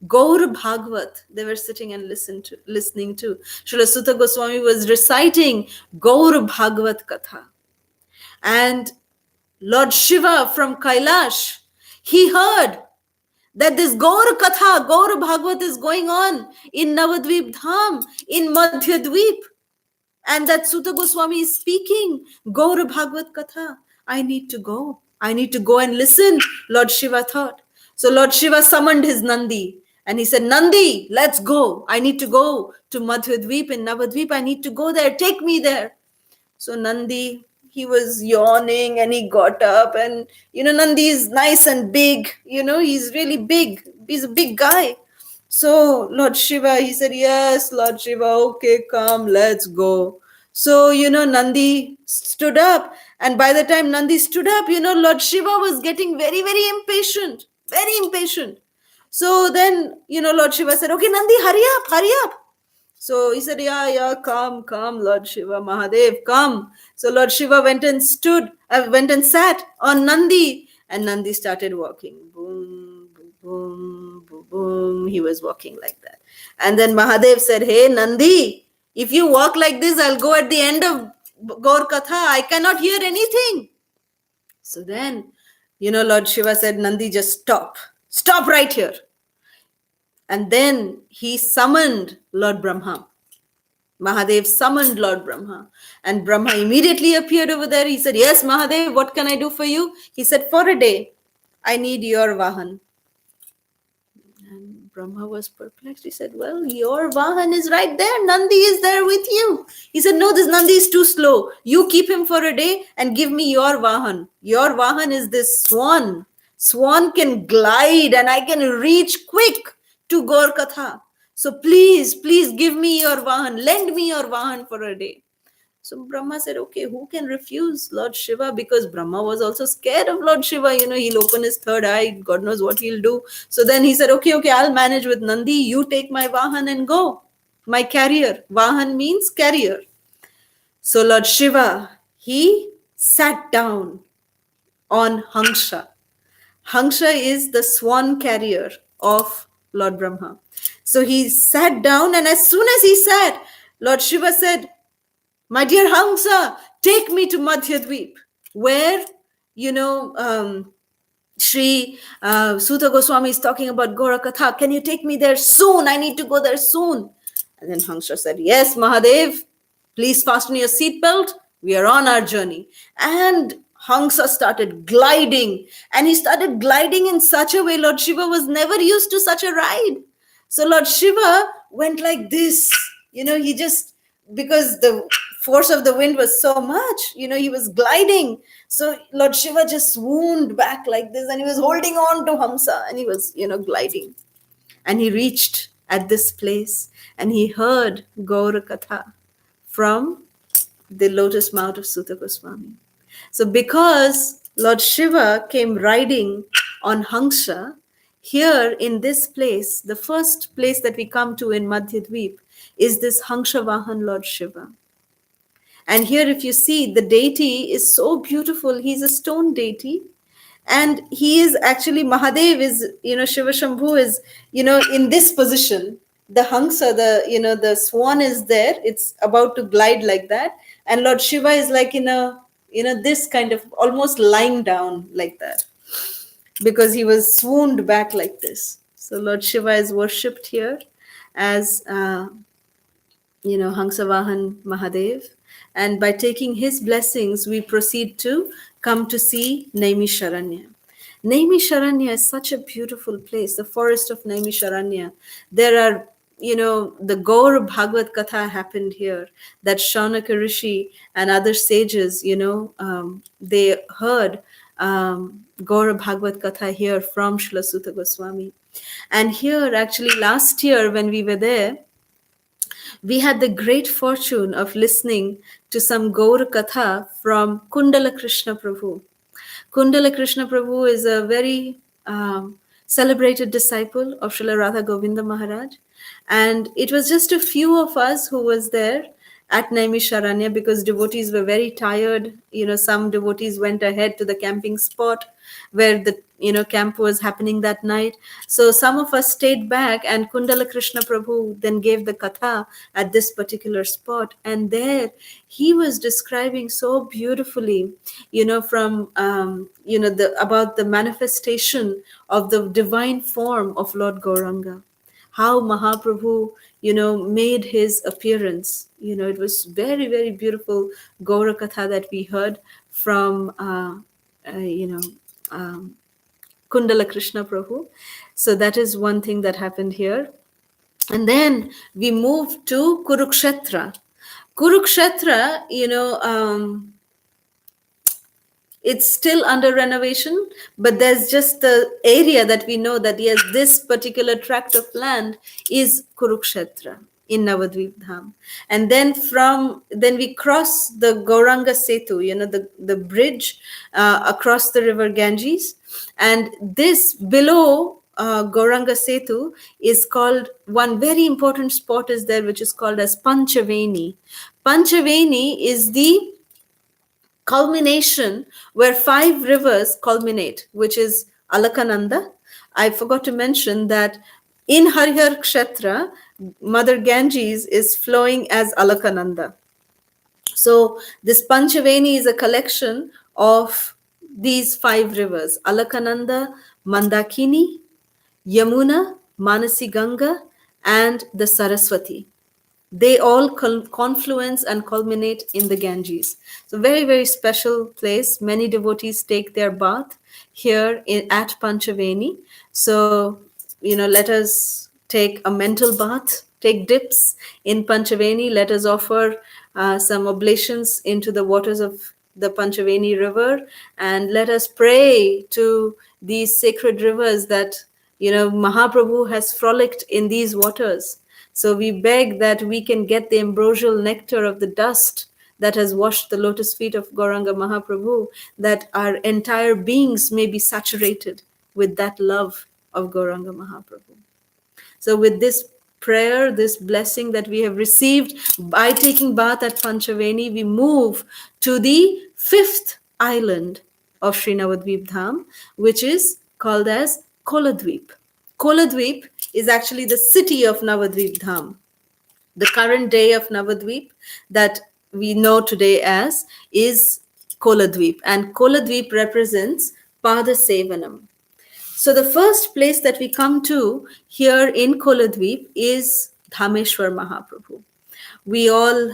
Gaur Bhagvat, they were sitting and listening to. Srila Sutta Goswami was reciting Gaur Bhagvat Katha. And Lord Shiva from Kailash, he heard that this Gaur Katha, Gaur Bhagvat is going on in Navadvip Dham, in Madhyadvip. And that Sutta Goswami is speaking Gaur Bhagvat Katha. I need to go. I need to go and listen, Lord Shiva thought. So Lord Shiva summoned his Nandi. And he said, Nandi, let's go. I need to go to Madhyadvip in Navadvip. I need to go there. Take me there. So Nandi, he was yawning and he got up. And, Nandi is nice and big. He's really big. He's a big guy. So Lord Shiva, he said, yes, Lord Shiva, okay, come, let's go. So, Nandi stood up. And by the time Nandi stood up, Lord Shiva was getting very, very impatient. Very impatient. So then, Lord Shiva said, okay, Nandi, hurry up. So he said, yeah, come, Lord Shiva, Mahadev, come. So Lord Shiva went and sat on Nandi. And Nandi started walking. Boom, boom, boom, boom, boom. He was walking like that. And then Mahadev said, hey, Nandi, if you walk like this, I'll go at the end of Gaur Katha. I cannot hear anything. So then, Lord Shiva said, Nandi, just stop. Stop right here. And then he summoned Lord Brahma. Mahadev summoned Lord Brahma. And Brahma immediately appeared over there. He said, yes, Mahadev, what can I do for you? He said, for a day, I need your Vahan. And Brahma was perplexed. He said, well, your Vahan is right there. Nandi is there with you. He said, no, this Nandi is too slow. You keep him for a day and give me your Vahan. Your Vahan is this swan. Swan can glide and I can reach quick to Gaur Katha. So please give me your Vahan. Lend me your Vahan for a day. So Brahma said, okay, who can refuse Lord Shiva? Because Brahma was also scared of Lord Shiva. He'll open his third eye. God knows what he'll do. So then he said, okay, I'll manage with Nandi. You take my Vahan and go. My carrier. Vahan means carrier. So Lord Shiva, he sat down on Hangsha. Hangsha is the swan carrier of Lord Brahma. So he sat down, and as soon as he sat, Lord Shiva said, "My dear Hamsa, take me to Madhyadweep, where, you know, Sri Sutta Goswami is talking about Gaura Katha. Can you take me there soon? I need to go there soon." And then Hamsa said, "Yes, Mahadev, please fasten your seatbelt. We are on our journey." And Hamsa started gliding, and he started gliding in such a way Lord Shiva was never used to such a ride. So Lord Shiva went like this, he just, because the force of the wind was so much, he was gliding. So Lord Shiva just swooned back like this, and he was holding on to Hamsa, and he was, gliding. And he reached at this place, and he heard Gaura Katha from the lotus mouth of Sutta Goswami. So because Lord Shiva came riding on Hangsha, here in this place, the first place that we come to in Madhyadweep is this Hangsha Vahan Lord Shiva. And here, if you see, the deity is so beautiful. He's a stone deity. And he is actually, Mahadev is, Shiva Shambhu is, in this position. The Hangsa, the swan is there. It's about to glide like that. And Lord Shiva is like this kind of almost lying down like that, because he was swooned back like this. So Lord Shiva is worshipped here as, Hangsavahan Mahadev. And by taking his blessings, we proceed to come to see Naimisharanya. Naimisharanya is such a beautiful place, the forest of Naimisharanya. There are, the Gaur Bhagavad Katha happened here, that Shaunaka Rishi and other sages, they heard Gaur Bhagavad Katha here from Srila Sutta Goswami. And here, actually, last year when we were there, we had the great fortune of listening to some Gaura Katha from Kundala Krishna Prabhu. Kundala Krishna Prabhu is a very celebrated disciple of Srila Radha Govinda Maharaj. And it was just a few of us who was there at Naimisharanya, because devotees were very tired. Some devotees went ahead to the camping spot where the camp was happening that night. So some of us stayed back, and Kundala Krishna Prabhu then gave the katha at this particular spot. And there he was describing so beautifully, from about the manifestation of the divine form of Lord Gauranga, how Mahaprabhu, made his appearance. It was very, very beautiful Gaura Katha that we heard from, Kundala Krishna Prabhu. So that is one thing that happened here. And then we moved to Kurukshetra. Kurukshetra, it's still under renovation, but there's just the area that we know that, yes, this particular tract of land is Kurukshetra in Navadvip Dham. And then we cross the Gauranga Setu, the bridge across the river Ganges. And this below Gauranga Setu is called, one very important spot is there, which is called as Panchaveni. Panchaveni is the culmination where 5 rivers culminate, which is Alakananda. I forgot to mention that in Harihar Kshetra, Mother Ganges is flowing as Alakananda. So this Panchaveni is a collection of these 5 rivers: Alakananda, Mandakini, Yamuna, Manasi Ganga, and the Saraswati. They all confluence and culminate in the Ganges. So very, very special place. Many devotees take their bath here at Panchaveni. So, let us take a mental bath, take dips in Panchaveni. Let us offer some oblations into the waters of the Panchaveni river, and let us pray to these sacred rivers that, Mahaprabhu has frolicked in these waters. So we beg that we can get the ambrosial nectar of the dust that has washed the lotus feet of Gauranga Mahaprabhu, that our entire beings may be saturated with that love of Gauranga Mahaprabhu. So with this prayer, this blessing that we have received by taking bath at Panchaveni, we move to the 5th island of Sri Navadvip Dham, which is called as Koladvip. Koladvip is actually the city of Navadvip Dham. The current day of Navadvip that we know today as is Koladvip, and Koladvip represents Pada Sevanam. So the first place that we come to here in Koladvip is Dhameshwar Mahaprabhu. We all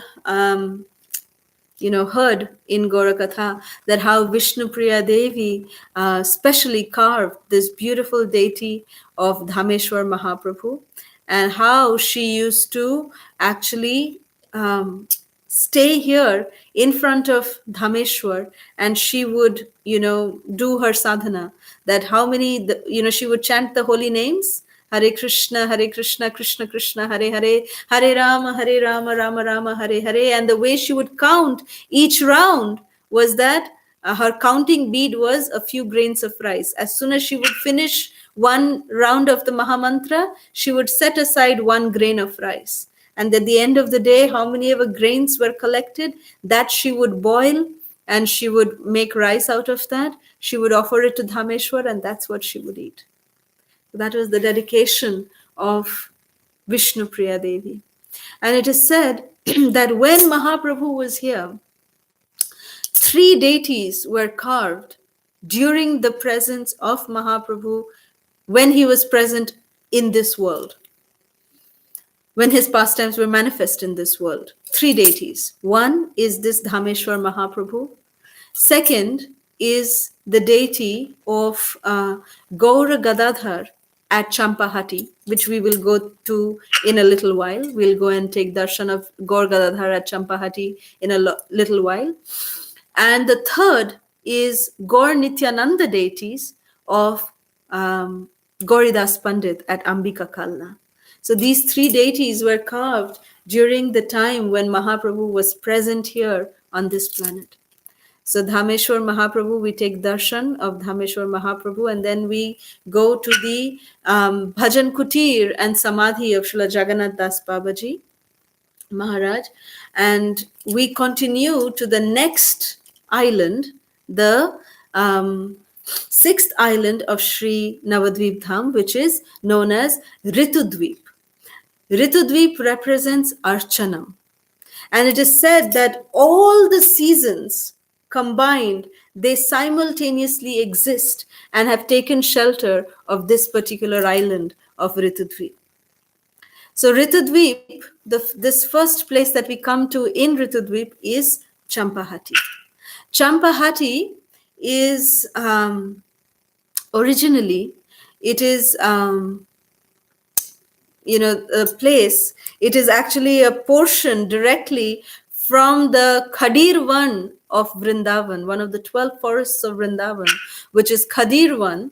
heard in Gaura Katha that how Vishnu Priya Devi specially carved this beautiful deity of Dhameshwar Mahaprabhu, and how she used to actually stay here in front of Dhameshwar, and she would, do her sadhana. That how many, she would chant the holy names. Hare Krishna, Krishna Krishna, Hare Hare, Hare Rama, Rama Rama, Hare Hare. And the way she would count each round was that her counting bead was a few grains of rice. As soon as she would finish one round of the Mahamantra, she would set aside 1 grain of rice. And at the end of the day, how many ever grains were collected, that she would boil and she would make rice out of that. She would offer it to Dhameshwar, and that's what she would eat. That was the dedication of Vishnu Priya Devi. And it is said that when Mahaprabhu was here, 3 deities were carved during the presence of Mahaprabhu when he was present in this world, when his pastimes were manifest in this world. 3 deities. One is this Dhameshwar Mahaprabhu. Second is the deity of Gaura Gadadhar at Champahati, which we will go to in a little while. We'll go and take darshan of Gaura Gadadhar at Champahati in a little while. And the third is Gaur Nityananda deities of Gauridas Pandit at Ambika Kalna. So these 3 deities were carved during the time when Mahaprabhu was present here on this planet. So Dhameshwar Mahaprabhu, we take darshan of Dhameshwar Mahaprabhu, and then we go to the Bhajan Kutir and Samadhi of Srila Jagannath Das Babaji Maharaj, and we continue to the next island, the 6th island of Sri Navadvip Dham, which is known as Ritudvip. Ritudvip represents Archanam, and it is said that all the seasons combined, they simultaneously exist and have taken shelter of this particular island of Ritudvip. So Ritudvip, this first place that we come to in Ritudvip is Champahati. Champahati is originally, it is a place, it is actually a portion directly from the Khadir-Van of Vrindavan, one of the 12 forests of Vrindavan, which is Khadir-Van.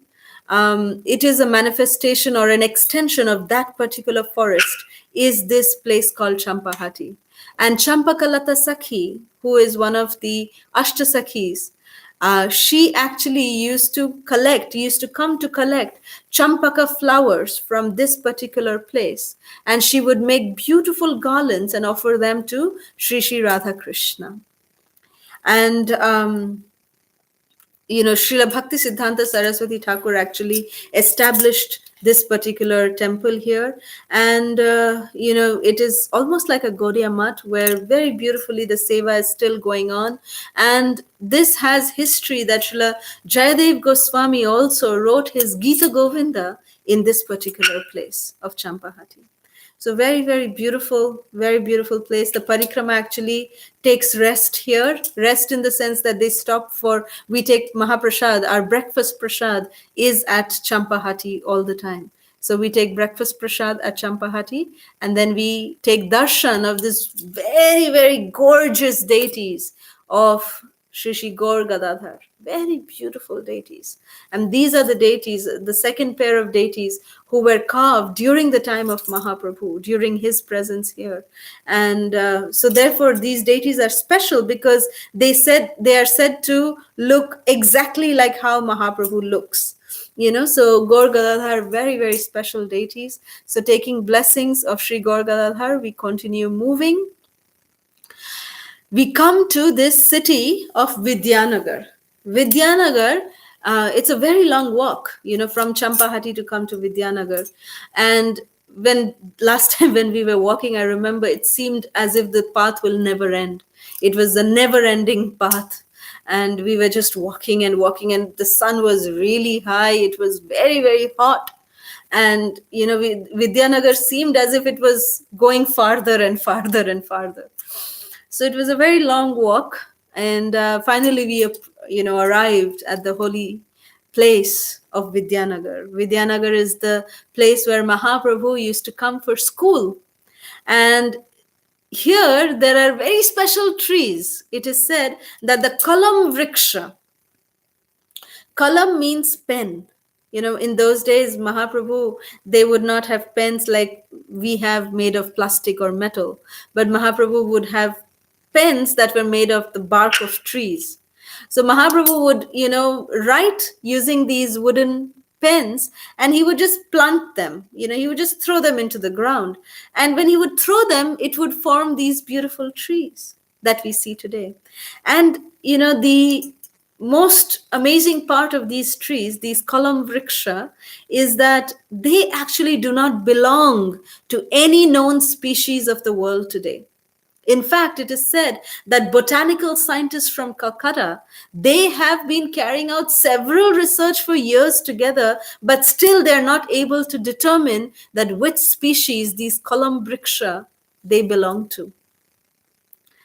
It is a manifestation or an extension of that particular forest, is this place called Champahati. And Champakalata Sakhi, who is one of the Ashtasakhis, she actually used to come to collect champaka flowers from this particular place. And she would make beautiful garlands and offer them to Sri Sri Radha Krishna. And, Srila Bhakti Siddhanta Saraswati Thakur actually established this particular temple here. And, it is almost like a Gaudiya Math where very beautifully the seva is still going on. And this has history that Srila Jayadev Goswami also wrote his Gita Govinda in this particular place of Champahati. So very, very beautiful place. The parikrama actually takes rest here. Rest in the sense that they stop we take Mahaprasad. Our breakfast prasad is at Champahati all the time. So we take breakfast prasad at Champahati, and then we take darshan of this very, very gorgeous deities of Shri Shri Gaur Gadadhar. Very beautiful deities. And these are the deities, the second pair of deities who were carved during the time of Mahaprabhu, during his presence here. And so therefore these deities are special because they are said to look exactly like how Mahaprabhu looks. So Gaur Gadadhar, very, very special deities. So taking blessings of Sri Gaur Gadadhar, we continue moving. We come to this city of Vidyanagar. Vidyanagar, it's a very long walk, from Champahati to come to Vidyanagar. And when last time when we were walking, I remember it seemed as if the path will never end. It was a never ending path. And we were just walking and walking, and the sun was really high. It was very, very hot. And, Vidyanagar seemed as if it was going farther and farther and farther. So it was a very long walk, and finally we, arrived at the holy place of Vidyanagar. Vidyanagar is the place where Mahaprabhu used to come for school, and here there are very special trees. It is said that the Kalam Vriksha, Kalam means pen. In those days, Mahaprabhu, they would not have pens like we have made of plastic or metal, but Mahaprabhu would have pens that were made of the bark of trees. So Mahaprabhu would, write using these wooden pens, and he would just plant them. He would just throw them into the ground. And when he would throw them, it would form these beautiful trees that we see today. And, the most amazing part of these trees, these Kalam Vriksha, is that they actually do not belong to any known species of the world today. In fact, it is said that botanical scientists from Calcutta, they have been carrying out several research for years together, but still they're not able to determine that which species these Kalam Vriksha they belong to.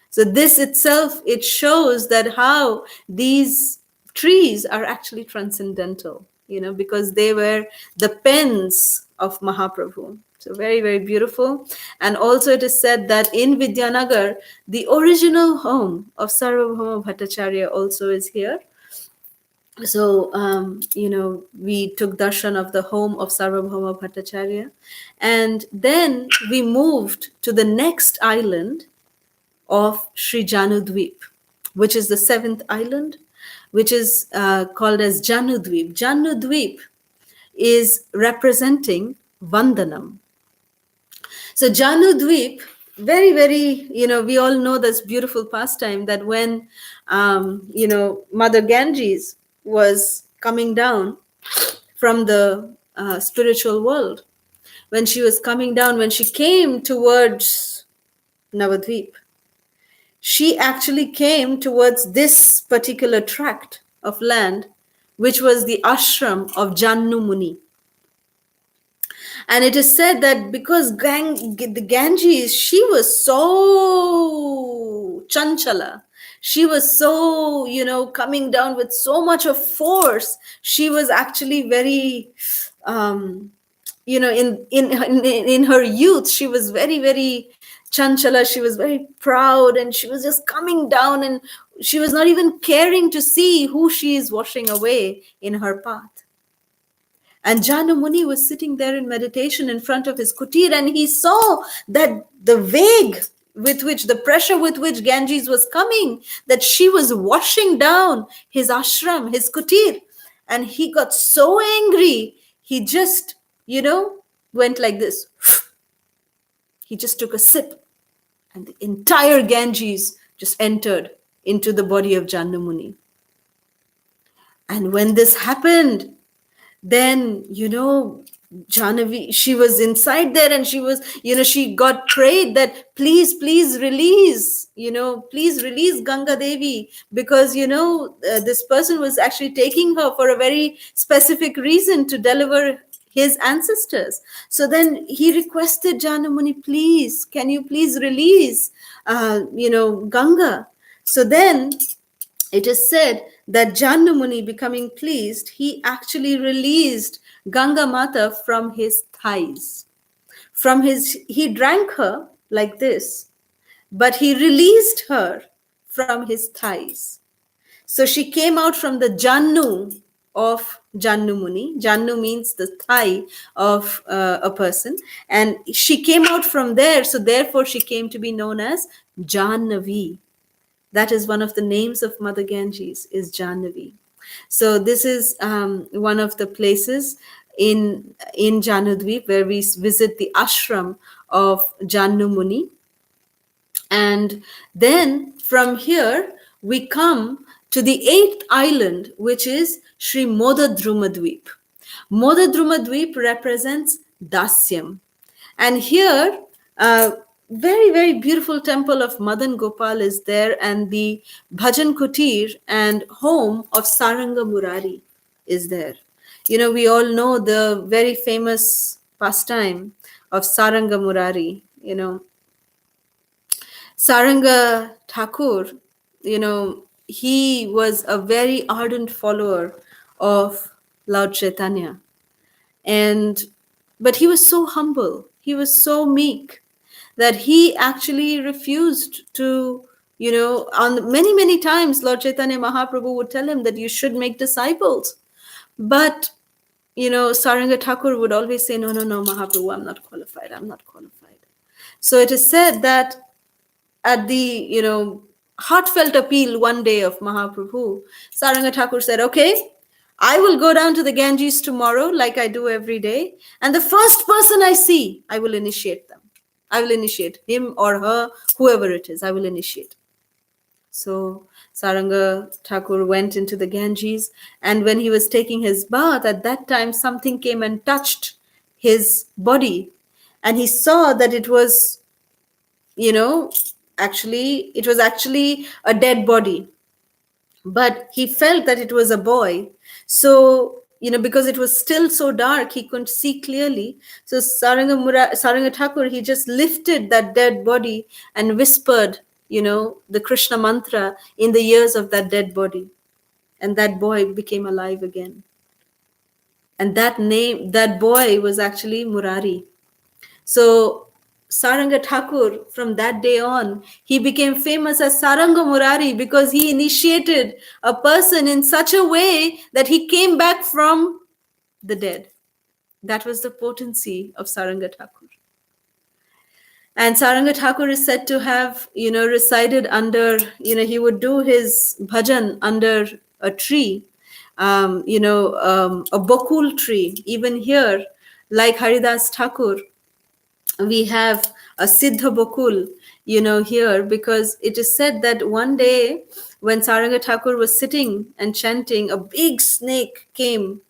So this itself, it shows that how these trees are actually transcendental, because they were the pens of Mahaprabhu. So very, very beautiful. And also it is said that in Vidyanagar, the original home of Sarvabhauma Bhattacharya also is here. So, we took darshan of the home of Sarvabhauma Bhattacharya. And then we moved to the next island of Sri Janudweep, which is the seventh island, which is called as Janudweep. Janudweep is representing Vandanam. So Janudweep, very, very, we all know this beautiful pastime that when, Mother Ganges was coming down from the spiritual world, when she was coming down, when she came towards Navadweep, she actually came towards this particular tract of land, which was the ashram of Jannu Muni. And it is said that because the Ganges, she was so chanchala, she was so, coming down with so much of force. She was actually very, in her youth, she was very, very chanchala. She was very proud, and she was just coming down, and she was not even caring to see who she is washing away in her path. And Jannu Muni was sitting there in meditation in front of his kutir, and he saw that the vague with which, the pressure with which Ganges was coming, that she was washing down his ashram, his kutir. And he got so angry, he just, went like this. He just took a sip, and the entire Ganges just entered into the body of Jannu Muni. And when this happened, then, Jahnavi, she was inside there, and she was, she got prayed that please release, please release Ganga Devi, because, this person was actually taking her for a very specific reason, to deliver his ancestors. So then he requested Jannu Muni, please, can you please release, Ganga? So then it is said that Jannu Muni, becoming pleased, he actually released Ganga Mata from his thighs. He drank her like this, but he released her from his thighs. So she came out from the Jannu of Jannu Muni. Jannu means the thigh of a person. And she came out from there. So therefore she came to be known as Jannavi. That is one of the names of Mother Ganges, is Jannavi. So this is one of the places in Janudweep where we visit the ashram of Jannu Muni. And then from here we come to the eighth island, which is Sri Modadrumadweep. Modadrumadweep represents Dasyam. And here, very, very beautiful temple of Madan Gopal is there, and the Bhajan Kutir and home of Saranga Murari is there. You know, we all know the very famous pastime of Saranga Murari. You know, Saranga Thakur, you know, he was a very ardent follower of Lord Chaitanya. And but he was so humble, he was so meek, that he actually refused to, you know, on many, many times Lord Chaitanya Mahaprabhu would tell him that you should make disciples. But, you know, Saranga Thakur would always say, no, no, no, Mahaprabhu, I'm not qualified, I'm not qualified. So it is said that at the, you know, heartfelt appeal one day of Mahaprabhu, Saranga Thakur said, okay, I will go down to the Ganges tomorrow like I do every day, and the first person I see, I will initiate them. I will initiate him or her, whoever it is, I will initiate. So Saranga Thakur went into the Ganges, and when he was taking his bath, at that time something came and touched his body, and he saw that it was, you know, it was actually a dead body, but he felt that it was a boy. So, you know, because it was still so dark, he couldn't see clearly. So Saranga Thakur, he just lifted that dead body and whispered, you know, the Krishna mantra in the ears of that dead body, and that boy became alive again. And that boy was actually Murari. So Saranga Thakur, from that day on, he became famous as Saranga Murari because he initiated a person in such a way that he came back from the dead. That was the potency of Saranga Thakur. And Saranga Thakur is said to have, you know, resided under, you know, he would do his bhajan under a tree, a bokul tree. Even here, like Haridas Thakur, we have a Siddha Bokul, you know, here, because it is said that one day when Saranga Thakur was sitting and chanting, a big snake came.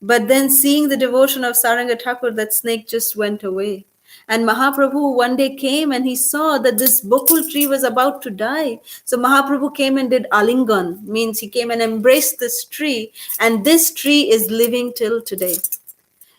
But then seeing the devotion of Saranga Thakur, that snake just went away. And Mahaprabhu one day came and he saw that this Bokul tree was about to die. So Mahaprabhu came and did Alingan, means he came and embraced this tree, and this tree is living till today.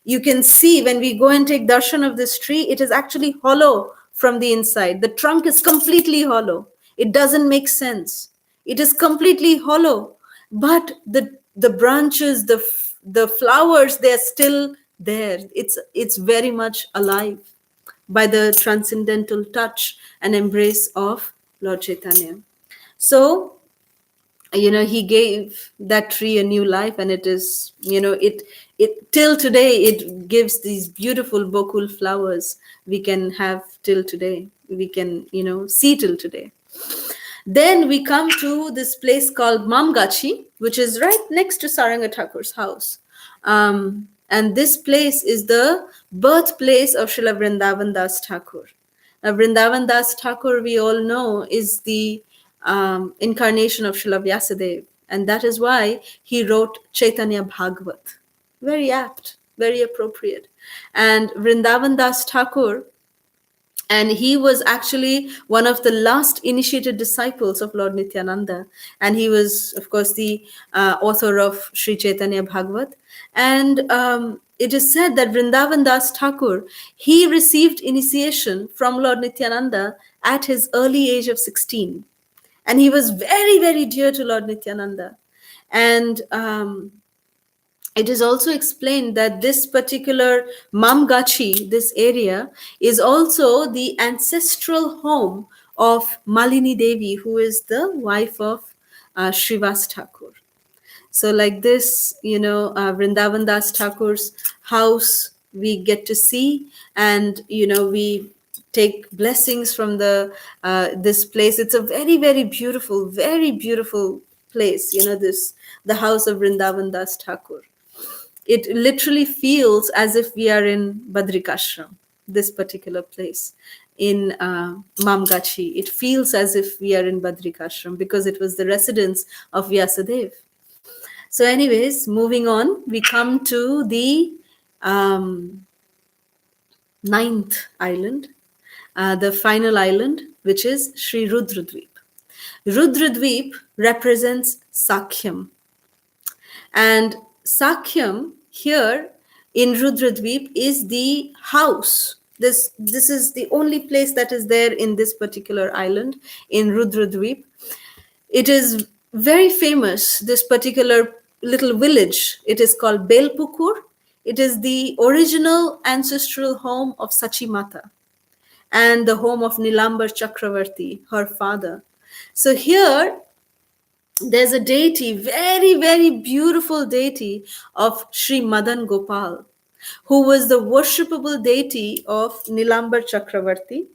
You can see when we go and take darshan of this tree, it is actually hollow from the inside. The trunk is completely hollow. It doesn't make sense. It is completely hollow. But the branches, the flowers, they're still there. It's very much alive by the transcendental touch and embrace of Lord Chaitanya. So, you know, he gave that tree a new life, and it is, you know, it till today it gives these beautiful bokul flowers we can have till today, we can, you know, see till today. Then we come to this place called Mamgachi, which is right next to Saranga Thakur's house, and this place is the birthplace of Srila Vrindavan Das Thakur. Now, Vrindavan Das Thakur, we all know, is the incarnation of Srila Vyasadeva, and that is why he wrote Chaitanya Bhagavat. Very apt, very appropriate. And Vrindavan Das Thakur, and he was actually one of the last initiated disciples of Lord Nityananda, and he was, of course, the author of Sri Chaitanya Bhagavat. And it is said that Vrindavan Das Thakur, he received initiation from Lord Nityananda at his early age of 16. And he was very, very dear to Lord Nityananda. And it is also explained that this particular Mamgachi, this area, is also the ancestral home of Malini Devi, who is the wife of Srivas Thakur. So like this, you know, Vrindavan Das Thakur's house we get to see, and, you know, we take blessings from this place. It's a very, very beautiful place, you know, the house of Vrindavan Das Thakur. It literally feels as if we are in Badrikashram. this particular place in Mamgachi. It feels as if we are in Badrikashram because it was the residence of Vyasadeva. So anyways, moving on, we come to the ninth island, the final island, which is Sri Rudradweep. Rudradweep represents Sakhyam. And Sakhyam here in Rudradweep is the house. This is the only place that is there in this particular island in Rudradweep. It is very famous, this particular little village. It is called Belpukur. It is the original ancestral home of Sachimata and the home of Nilambar Chakravarti, her father. So here, there's a deity, very, very beautiful deity of Sri Madan Gopal, who was the worshipable deity of Nilambar Chakravarti,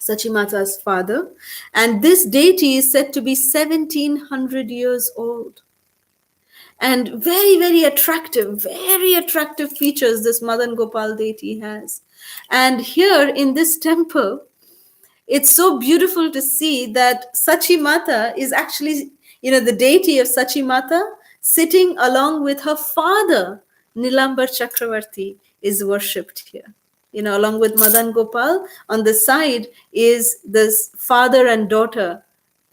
Sachimata's father. And this deity is said to be 1700 years old. And very, very attractive features this Madan Gopal deity has. And here in this temple, it's so beautiful to see that Sachimata is actually, the deity of Sachimata sitting along with her father, Nilambar Chakravarti, is worshipped here. Along with Madan Gopal, on the side is this father and daughter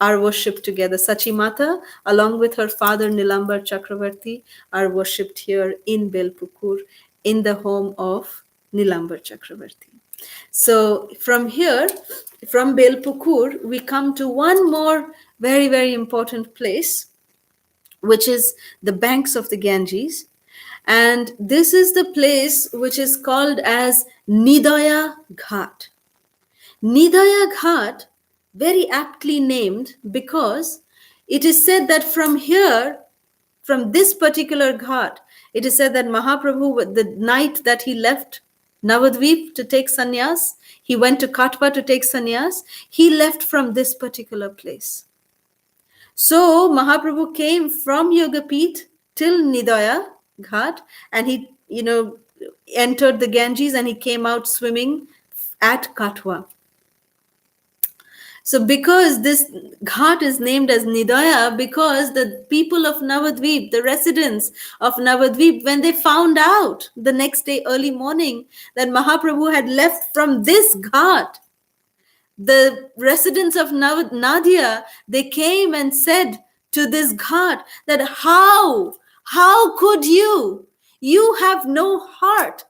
are worshipped together. Sachimata, along with her father Nilambar Chakravarti, are worshipped here in Belpukur, in the home of Nilambar Chakravarti. So from here, from Belpukur, we come to one more very, very important place, which is the banks of the Ganges. And this is the place which is called as Nidaya Ghat. Nidaya Ghat, very aptly named because it is said that from here, from this particular ghat, it is said that Mahaprabhu, the night that he left Navadvip to take sannyas, he went to Katwa to take sannyas, he left from this particular place. So Mahaprabhu came from Yogapith till Nidaya Ghat, and he, entered the Ganges and he came out swimming at Katwa. So because this ghat is named as Nidaya, because the people of Navadvip, the residents of Navadvip, when they found out the next day early morning that Mahaprabhu had left from this ghat, the residents of Nadia, they came and said to this ghat that how could you have no heart,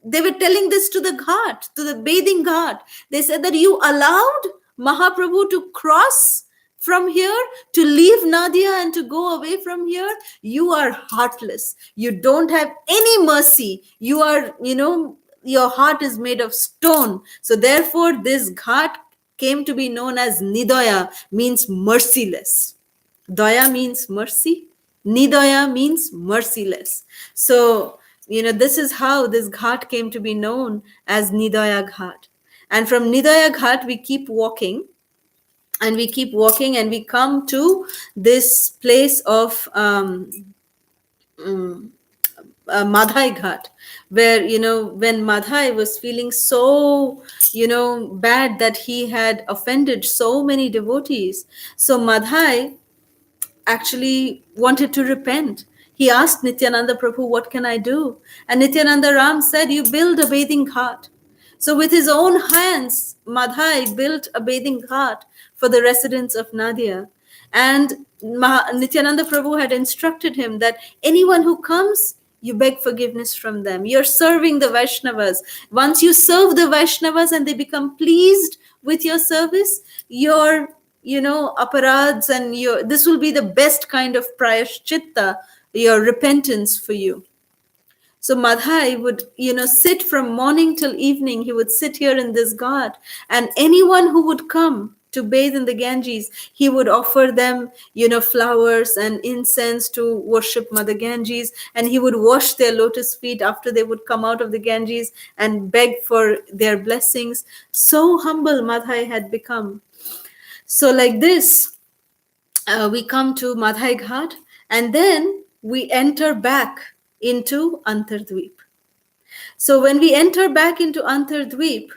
they were telling this to the ghat, to the bathing ghat. They said that you allowed Mahaprabhu to cross from here, to leave Nadia and to go away from here. You are heartless. You don't have any mercy. You are, your heart is made of stone. So therefore, this ghat came to be known as Nidaya, means merciless. Daya means mercy. Nidaya means merciless. So, this is how this ghat came to be known as Nidaya Ghat. And from Nidaya Ghat, we keep walking. And we keep walking and we come to this place of Madhai Ghat, where, when Madhai was feeling so, bad that he had offended so many devotees. So Madhai actually wanted to repent. He asked Nityananda Prabhu, what can I do? And Nityananda Ram said, you build a bathing ghat. So with his own hands, Madhai built a bathing ghat for the residents of Nadia. And Nityananda Prabhu had instructed him that anyone who comes, you beg forgiveness from them. You're serving the Vaishnavas. Once you serve the Vaishnavas and they become pleased with your service, your aparads and this will be the best kind of prayashchitta, your repentance for you. So Madhai would, sit from morning till evening. He would sit here in this ghat, and anyone who would come to bathe in the Ganges, he would offer them, flowers and incense to worship Mother Ganges, and he would wash their lotus feet after they would come out of the Ganges and beg for their blessings. So humble Madhai had become. So like this, we come to Madhai Ghat, and then we enter back into Antardweep. So when we enter back into Antardweep,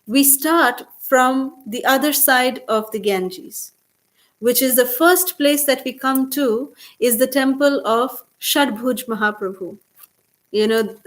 we start from the other side of the Ganges, which is the first place that we come to, is the temple of Shadbhuj Mahaprabhu. You know,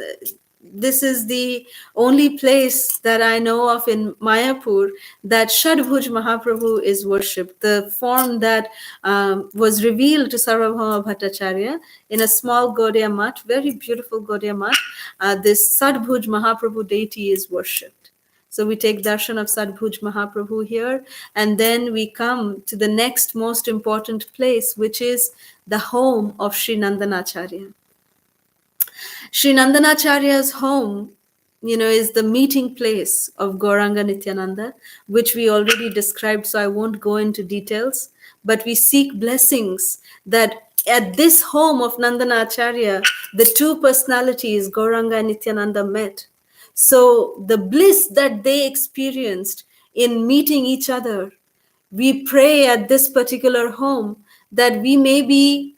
this is the only place that I know of in Mayapur that Shadbhuj Mahaprabhu is worshipped, the form that was revealed to Sarvabhauma Bhattacharya in a small Gaudiya Math, very beautiful Gaudiya Math. This Shadbhuj Mahaprabhu deity is worshipped. So we take darshan of Sadbhuj Mahaprabhu here, and then we come to the next most important place, which is the home of Sri Nandanacharya. Sri Nandanacharya's home, is the meeting place of Gauranga Nityananda, which we already described, so I won't go into details. But we seek blessings that at this home of Nandanacharya, the two personalities, Gauranga and Nityananda, met. So the bliss that they experienced in meeting each other, we pray at this particular home that we may be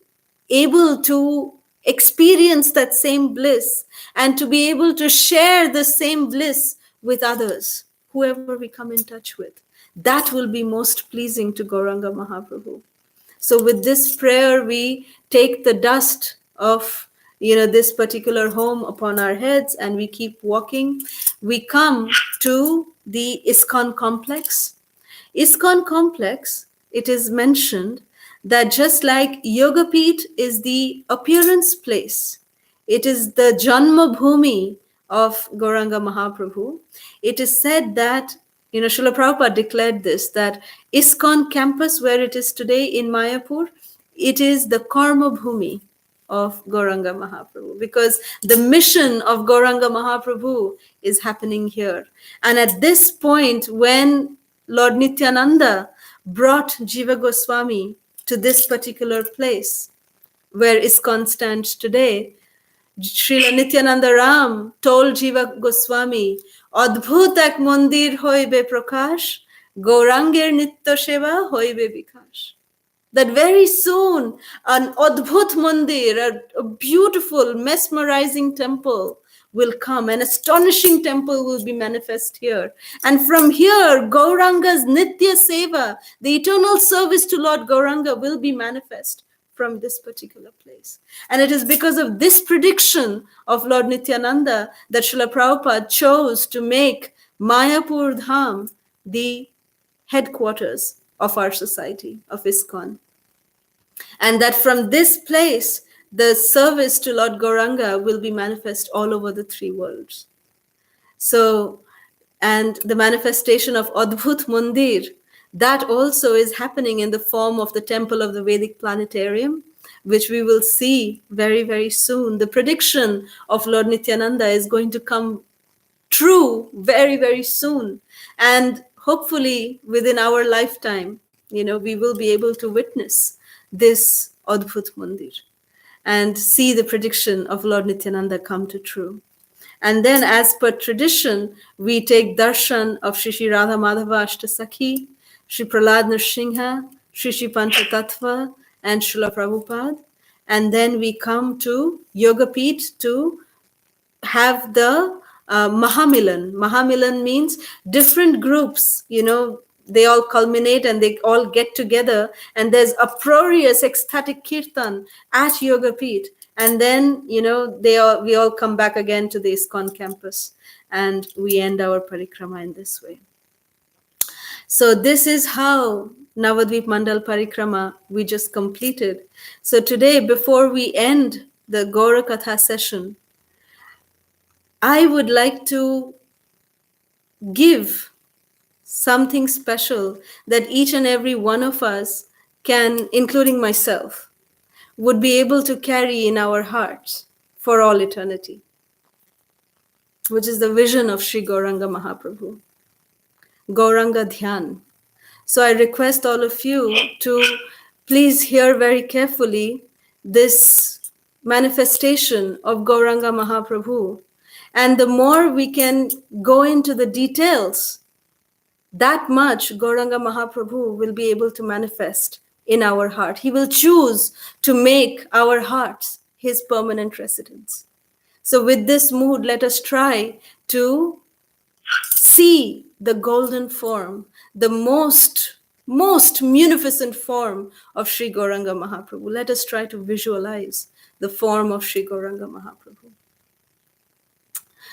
able to experience that same bliss and to be able to share the same bliss with others, whoever we come in touch with. That will be most pleasing to Gauranga Mahaprabhu. So with this prayer, we take the dust of this particular home upon our heads, and we keep walking. We come to the ISKCON complex. ISKCON complex, it is mentioned that just like Yogapeeth is the appearance place, it is the Janma Bhumi of Gauranga Mahaprabhu. It is said that, Srila Prabhupada declared this, that ISKCON campus, where it is today in Mayapur, it is the Karma Bhumi of Gauranga Mahaprabhu, because the mission of Gauranga Mahaprabhu is happening here. And at this point, when Lord Nityananda brought Jiva Goswami to this particular place where ISKCON stands today, Srila Nityananda Ram told Jiva Goswami, Adbhut ek mandir hoibe prakash, Gauranger nitya seva hoibe bikash. That very soon an Adbhut Mandir, a beautiful, mesmerizing temple will come. An astonishing temple will be manifest here. And from here, Gauranga's Nitya Seva, the eternal service to Lord Gauranga, will be manifest from this particular place. And it is because of this prediction of Lord Nityananda that Srila Prabhupada chose to make Mayapur Dham the headquarters of our society, of ISKCON. And that from this place, the service to Lord Gauranga will be manifest all over the three worlds. So, and the manifestation of Adbhut Mandir, that also is happening in the form of the temple of the Vedic planetarium, which we will see very, very soon. The prediction of Lord Nityananda is going to come true very, very soon. And hopefully within our lifetime, we will be able to witness this Adbhut Mandir and see the prediction of Lord Nityananda come to true. And then, as per tradition, we take darshan of Shri Shri Radha Madhava Ashtasakhi, Shri Prahlad Nrsimha, Shri Shri Panchatattva, and Srila Prabhupada. And then we come to Yogapeeth to have the Mahamilan. Mahamilan means different groups, they all culminate and they all get together, and there's uproarious ecstatic kirtan at Yogapeeth. And then, we all come back again to the ISKCON campus, and we end our parikrama in this way. So this is how Navadvip Mandal Parikrama we just completed. So today, before we end the Gaura Katha session, I would like to give something special that each and every one of us can, including myself, would be able to carry in our hearts for all eternity, which is the vision of Sri Gauranga Mahaprabhu, Gauranga Dhyan. So I request all of you to please hear very carefully this manifestation of Gauranga Mahaprabhu. And the more we can go into the details, that much Gauranga Mahaprabhu will be able to manifest in our heart. He will choose to make our hearts his permanent residence. So with this mood, let us try to see the golden form, the most munificent form of Sri Gauranga Mahaprabhu. Let us try to visualize the form of Sri Gauranga Mahaprabhu.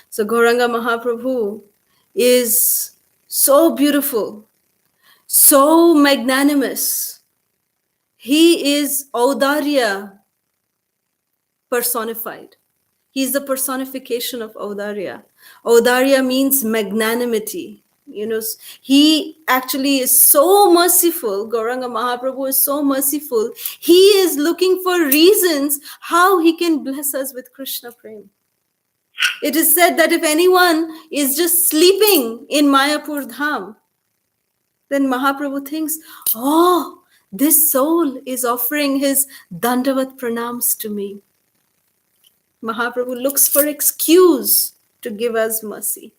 So Gauranga Mahaprabhu is so beautiful, so magnanimous. He is Audarya personified. He is the personification of Audarya. Audarya means magnanimity. He actually is so merciful. Gauranga Mahaprabhu is so merciful. He is looking for reasons how he can bless us with Krishna Prem. It is said that if anyone is just sleeping in Mayapur Dham, then Mahaprabhu thinks, oh, this soul is offering his Dandavat pranams to me. Mahaprabhu looks for excuse to give us mercy.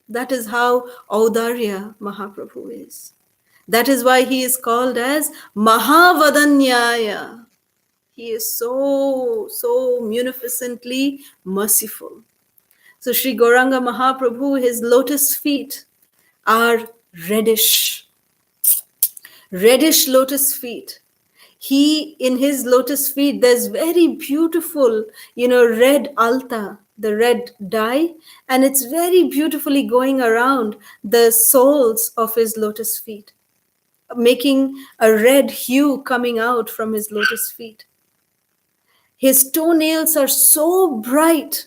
That is how Audarya Mahaprabhu is. That is why he is called as Mahavadanyaya. He is so munificently merciful. So Sri Gauranga Mahaprabhu, his lotus feet are reddish lotus feet. In his lotus feet, there's very beautiful, red alta, the red dye, and it's very beautifully going around the soles of his lotus feet, making a red hue coming out from his lotus feet. His toenails are so bright,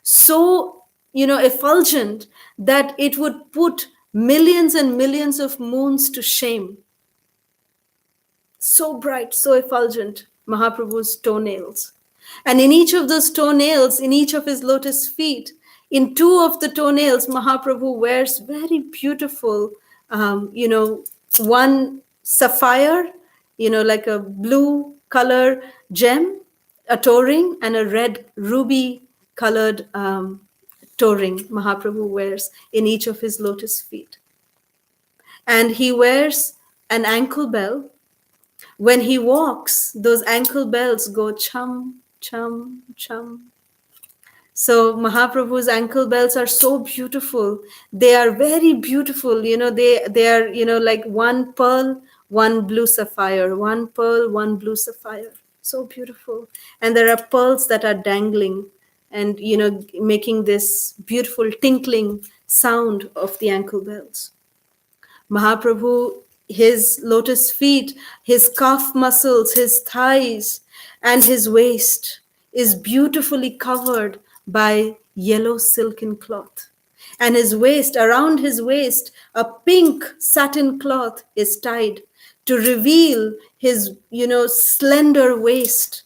so, effulgent, that it would put millions and millions of moons to shame. So bright, so effulgent, Mahaprabhu's toenails. And in each of those toenails, in each of his lotus feet, in two of the toenails, Mahaprabhu wears very beautiful, one sapphire, like a blue color gem, a toe-ring, and a red ruby colored toe-ring Mahaprabhu wears in each of his lotus feet. And he wears an ankle bell. When he walks, those ankle bells go chum, chum, chum. So Mahaprabhu's ankle bells are so beautiful. They are very beautiful. They are, like one pearl, one blue sapphire, one pearl, one blue sapphire. So beautiful. And there are pearls that are dangling and, making this beautiful tinkling sound of the ankle bells. Mahaprabhu, his lotus feet, his calf muscles, his thighs, and his waist is beautifully covered by yellow silken cloth. And his waist, around his waist, a pink satin cloth is tied to reveal his, slender waist.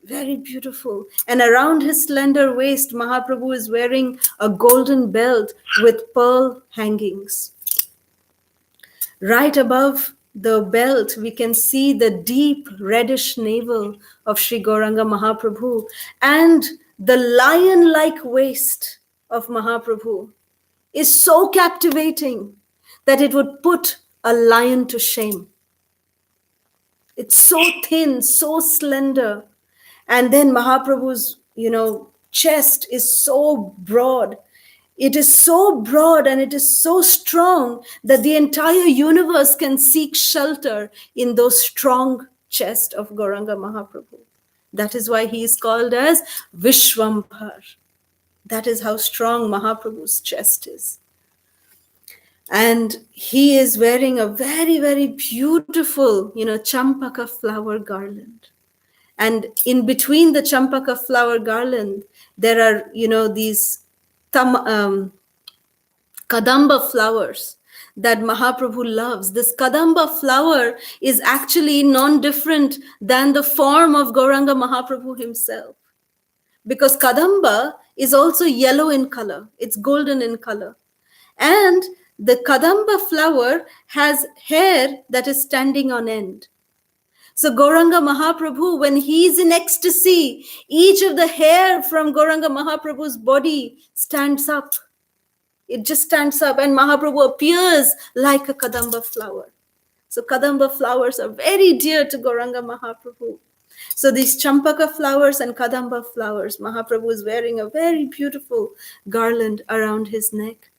Very beautiful. And around his slender waist, Mahaprabhu is wearing a golden belt with pearl hangings. Right above the belt, we can see the deep reddish navel of Sri Gauranga Mahaprabhu and the lion-like waist of Mahaprabhu is so captivating that it would put a lion to shame. It's so thin, so slender. And then Mahaprabhu's, chest is so broad. It is so broad and it is so strong that the entire universe can seek shelter in those strong chest of Gauranga Mahaprabhu. That is why he is called as Vishwambhar. That is how strong Mahaprabhu's chest is. And he is wearing a very, very beautiful, champaka flower garland. And in between the champaka flower garland, there are, these kadamba flowers that Mahaprabhu loves. This kadamba flower is actually non-different than the form of Gauranga Mahaprabhu himself. Because kadamba is also yellow in color. It's golden in color. And the kadamba flower has hair that is standing on end. So Gauranga Mahaprabhu, when he's in ecstasy, each of the hair from Gauranga Mahaprabhu's body stands up. It just stands up and Mahaprabhu appears like a kadamba flower. So kadamba flowers are very dear to Gauranga Mahaprabhu. So these champaka flowers and kadamba flowers, Mahaprabhu is wearing a very beautiful garland around his neck.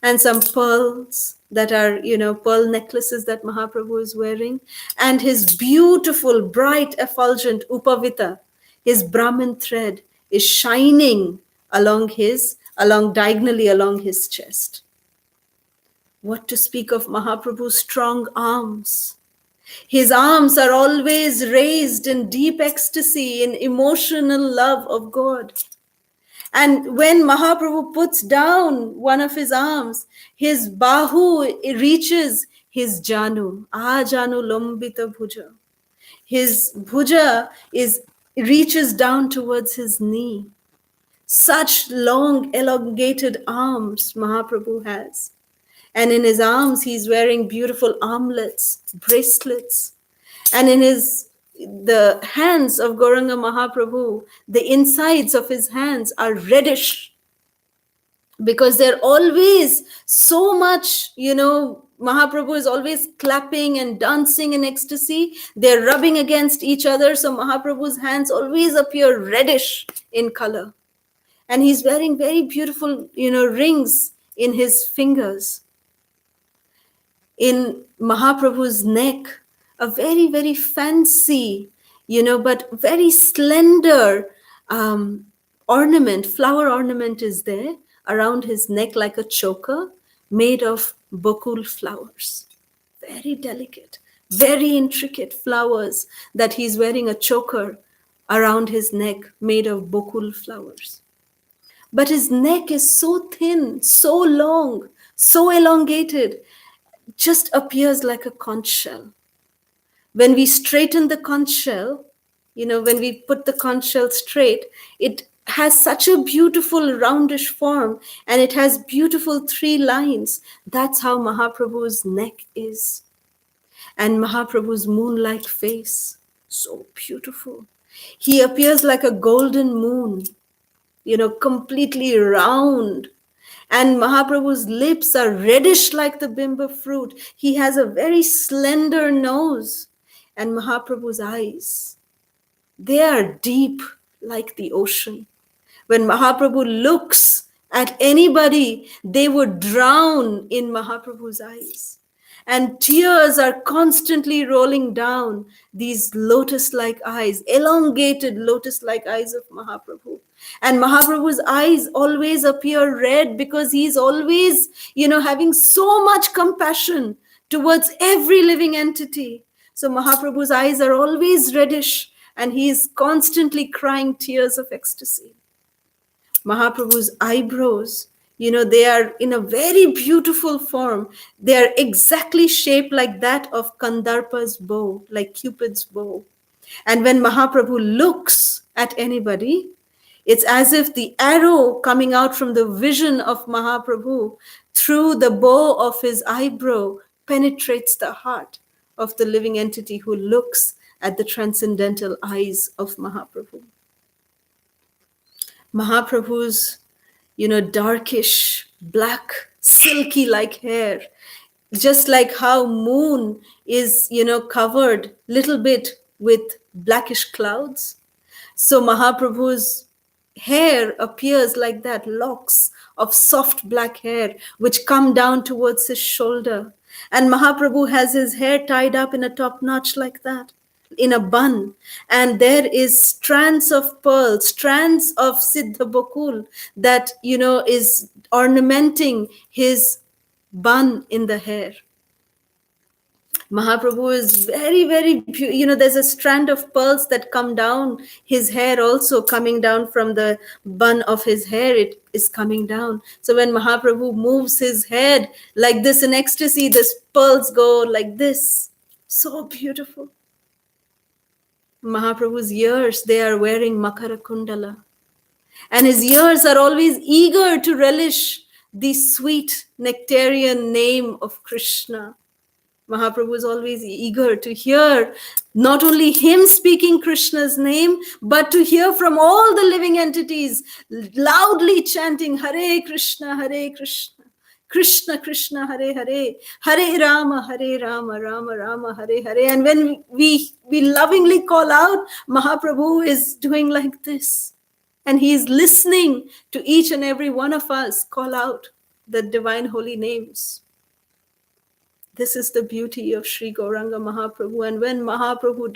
And some pearls that are, pearl necklaces that Mahaprabhu is wearing. And his beautiful, bright, effulgent upavita, his Brahmin thread, is shining diagonally along his chest. What to speak of Mahaprabhu's strong arms? His arms are always raised in deep ecstasy, in emotional love of God. And when Mahaprabhu puts down one of his arms, his bahu reaches his janu, janu lombita bhuja. His bhuja reaches down towards his knee. Such long, elongated arms Mahaprabhu has. And in his arms, he's wearing beautiful armlets, bracelets. And in the hands of Gauranga Mahaprabhu, the insides of his hands are reddish because they're always so much, Mahaprabhu is always clapping and dancing in ecstasy. They're rubbing against each other. So Mahaprabhu's hands always appear reddish in color. And he's wearing very beautiful, rings in his fingers. In Mahaprabhu's neck, a very, very fancy, but very slender flower ornament is there around his neck like a choker made of bokul flowers. Very delicate, very intricate flowers that he's wearing a choker around his neck made of bokul flowers. But his neck is so thin, so long, so elongated, just appears like a conch shell. When we straighten the conch shell, when we put the conch shell straight, it has such a beautiful roundish form and it has beautiful 3 lines. That's how Mahaprabhu's neck is. And Mahaprabhu's moon-like face, so beautiful. He appears like a golden moon, completely round. And Mahaprabhu's lips are reddish like the bimba fruit. He has a very slender nose. And Mahaprabhu's eyes, they are deep like the ocean. When Mahaprabhu looks at anybody, they would drown in Mahaprabhu's eyes. And tears are constantly rolling down these lotus-like eyes, elongated lotus-like eyes of Mahaprabhu. And Mahaprabhu's eyes always appear red because he's always, having so much compassion towards every living entity. So Mahaprabhu's eyes are always reddish and he is constantly crying tears of ecstasy. Mahaprabhu's eyebrows, they are in a very beautiful form. They are exactly shaped like that of Kandarpa's bow, like Cupid's bow. And when Mahaprabhu looks at anybody, it's as if the arrow coming out from the vision of Mahaprabhu through the bow of his eyebrow penetrates the heart of the living entity who looks at the transcendental eyes of Mahaprabhu. Mahaprabhu's, darkish, black, silky like hair, just like how moon is, covered little bit with blackish clouds. So Mahaprabhu's hair appears like that, locks of soft black hair, which come down towards his shoulder. And Mahaprabhu has his hair tied up in a top notch like that, in a bun. And there is strands of pearls, strands of Siddha Bokul that, is ornamenting his bun in the hair. Mahaprabhu is very, very, there's a strand of pearls that come down his hair also, coming down from the bun of his hair, it is coming down. So when Mahaprabhu moves his head like this in ecstasy, these pearls go like this. So beautiful. Mahaprabhu's ears, they are wearing Makara Kundala. And his ears are always eager to relish the sweet nectarian name of Krishna. Mahaprabhu is always eager to hear not only him speaking Krishna's name, but to hear from all the living entities loudly chanting Hare Krishna, Krishna Krishna Hare Hare, Hare Rama Rama Rama Hare Hare. And when we lovingly call out, Mahaprabhu is doing like this. And he is listening to each and every one of us call out the divine holy names. This is the beauty of Sri Gauranga Mahaprabhu. And when Mahaprabhu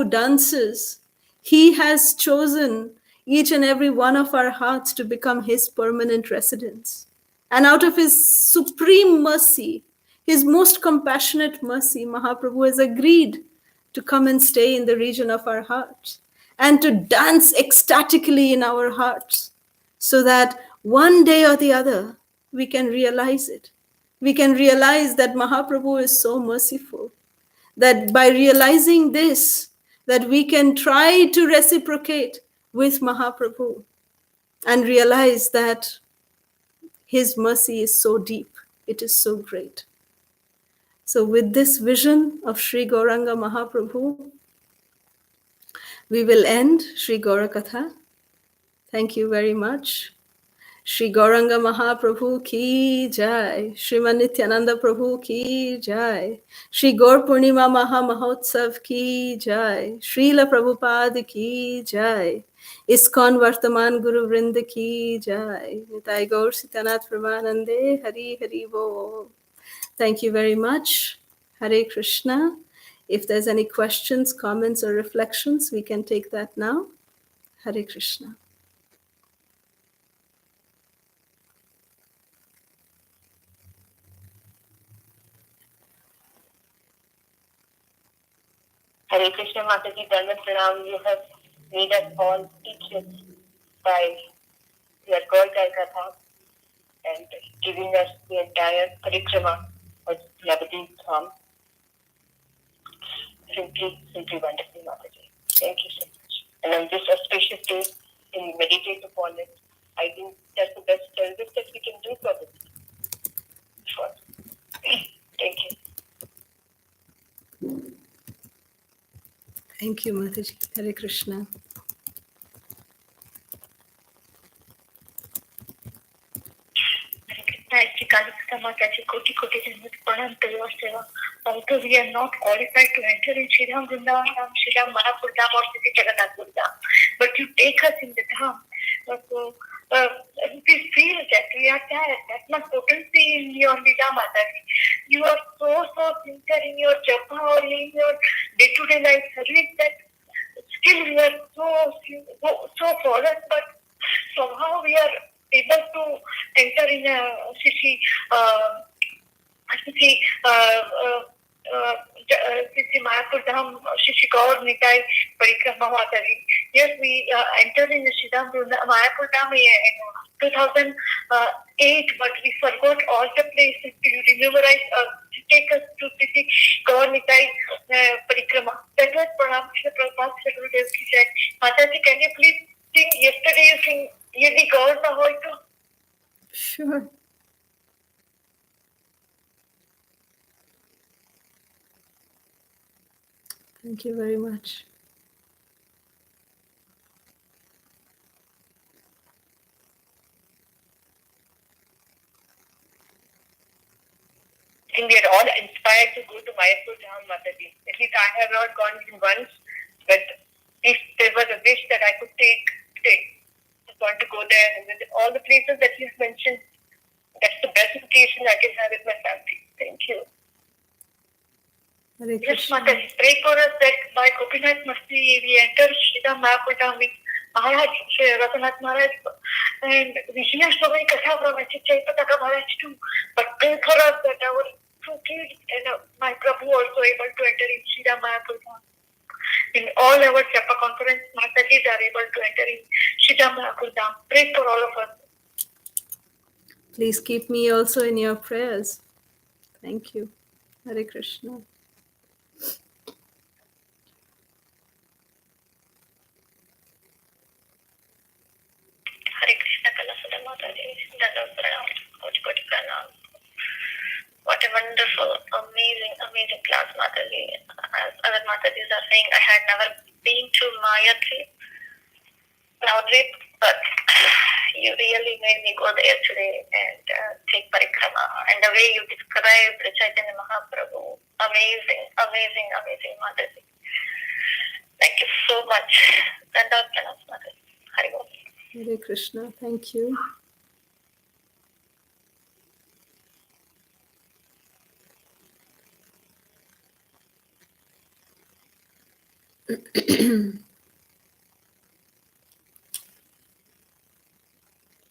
dances, he has chosen each and every one of our hearts to become his permanent residence. And out of his supreme mercy, his most compassionate mercy, Mahaprabhu has agreed to come and stay in the region of our hearts and to dance ecstatically in our hearts, so that one day or the other we can realize it. We can realize that Mahaprabhu is so merciful, that by realizing this, that we can try to reciprocate with Mahaprabhu and realize that his mercy is so deep, it is so great. So with this vision of Sri Gauranga Mahaprabhu, we will end Sri Gaura Katha. Thank you very much. Sri Gauranga Mahaprabhu ki jai, Sriman Nityananda Prabhu ki jai, Sri Gaur Purnima Maha Mahotsav ki jai, Srila Prabhupada ki jai, ISKCON Vartaman Guru Vrinda ki jai, Nitai Gaur Sitanath Pramanande, Hari Hari Bo. Thank you very much. Hare Krishna. If there's any questions, comments, or reflections, we can take that now. Hare Krishna. Hare Krishna Mataji, Dharma Pranam, you have made us all teachers by your Gaura Katha and giving us the entire parikrama of Navadip Dham. Simply wonderful, Mataji. Thank you so much. And on this auspicious day, in meditate upon it, I think that's the best service that we can do for this. Sure. Thank you. Thank you, Mataji. Hare Krishna. HG Kalasudha Mataji, Koti Janmat Pranam Teva Seva. Although we are not qualified to enter in Sri Ram Vrindavan, Sri Ram Manapur Dham or Sri Jagannath Dham, but you take us in the Dham. We feel that we are there, that much potency in your Lila Mataji. You are so sincere in your japa or in your day-to-day life service that still we are so fallen, but somehow we are able to enter in a Sri Mayapur Dham, Shri Gaur Nitai Parikrama Mataji. Yes, we entered in the Sri Mayapur Dham in 2008, but we forgot all the places. You rememorize, take us to Sri Gaur Nitai Parikrama. That was Pranam Shri Prabhupada Shri Gurudev ki jai. Mataji, can you please sing? Yesterday you sing Yedi Gaur na hoy to. Sure. Thank you very much. I think we are all inspired to go to Mayapur Dham, Mataji. At least I have not gone even once, but if there was a wish that I could take, I want to go there and visit all the places that you've mentioned. That's the best vacation I can have with my family. Thank you. Yes, Mataji, pray for us that by Gopinath Masti we enter Sri Mayapur Dham with Maharaj, Sri Raghunath Maharaj, and we hear so many katha from HG Chaitanya Maharaj too. But pray for us that our two kids and my Prabhu also able to enter in Sri Mayapur Dham. In all our Japa conference, Matajis are able to enter in Sri Mayapur Dham. Pray for all of us. Please keep me also in your prayers. Thank you. Hare Krishna. Hare Krishna Kalasudha Mataji, Dhanam Pranam, Koti Pranam. What a wonderful, amazing class, Mataji. As other Matajis are saying, I had never been to Navadvip, but you really made me go there today and take parikrama. And the way you described Chaitanya Mahaprabhu, amazing, amazing, amazing, Mataji. Thank you so much. Dandavat pranam, Mataji. Hari Bol. Hare Krishna, thank you.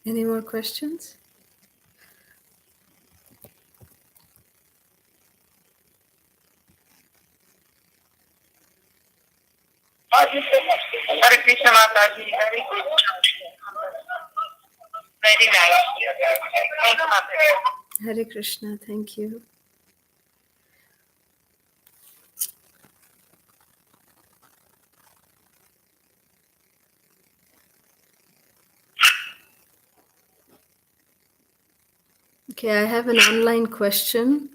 Any more questions? Hare Krishna Mataji. Very good. Very nice. Thank you, Mataji. Hare Krishna, thank you. Okay, I have an online question.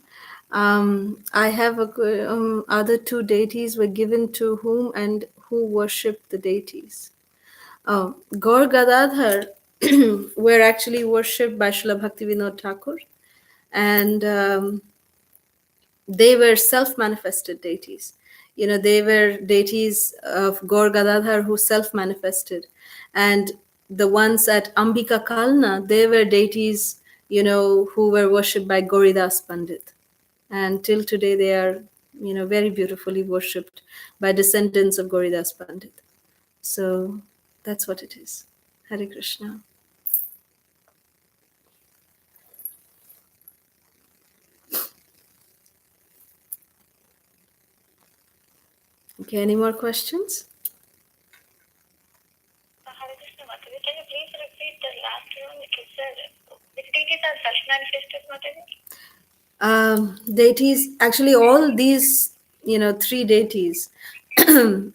I have other two deities were given to whom and who worshipped the deities. Gaur Gadadhar were actually worshipped by Srila Bhaktivinoda Thakur, and they were self-manifested deities. They were deities of Gaur Gadadhar who self-manifested, and the ones at Ambika Kalna, they were deities, who were worshipped by Gauridas Pandit, and till today they are, very beautifully worshipped by descendants of Gauridas Pandit. So that's what it is. Hare Krishna. Okay, any more questions? Hare Krishna Mataji, can you please repeat the last one? It said, which deities are self-manifested, Mataji? Deities, actually all these, three deities,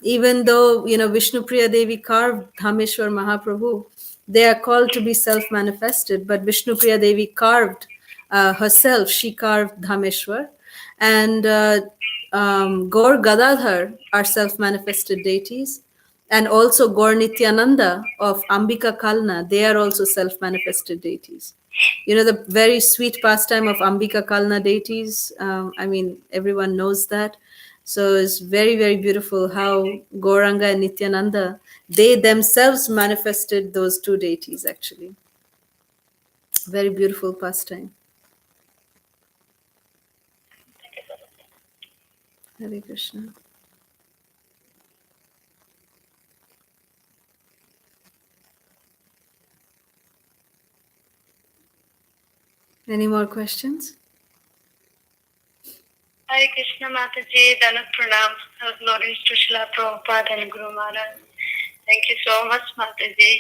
even though, Vishnu Priya Devi carved Dhameshwar Mahaprabhu, they are called to be self-manifested, but Vishnu Priya Devi carved herself, she carved Dhameshwar, and Gaur Gadadhar are self-manifested deities, and also Gaur Nityananda of Ambika Kalna, they are also self-manifested deities. The very sweet pastime of Ambika Kalna deities, everyone knows that. So it's very, very beautiful how Gauranga and Nityananda, they themselves manifested those two deities actually. Very beautiful pastime. Hare Krishna. Any more questions? Hare Krishna Mataji, Dandavat pranam. Glories to Srila Prabhupada and Guru Maharaj. Thank you so much, Mataji.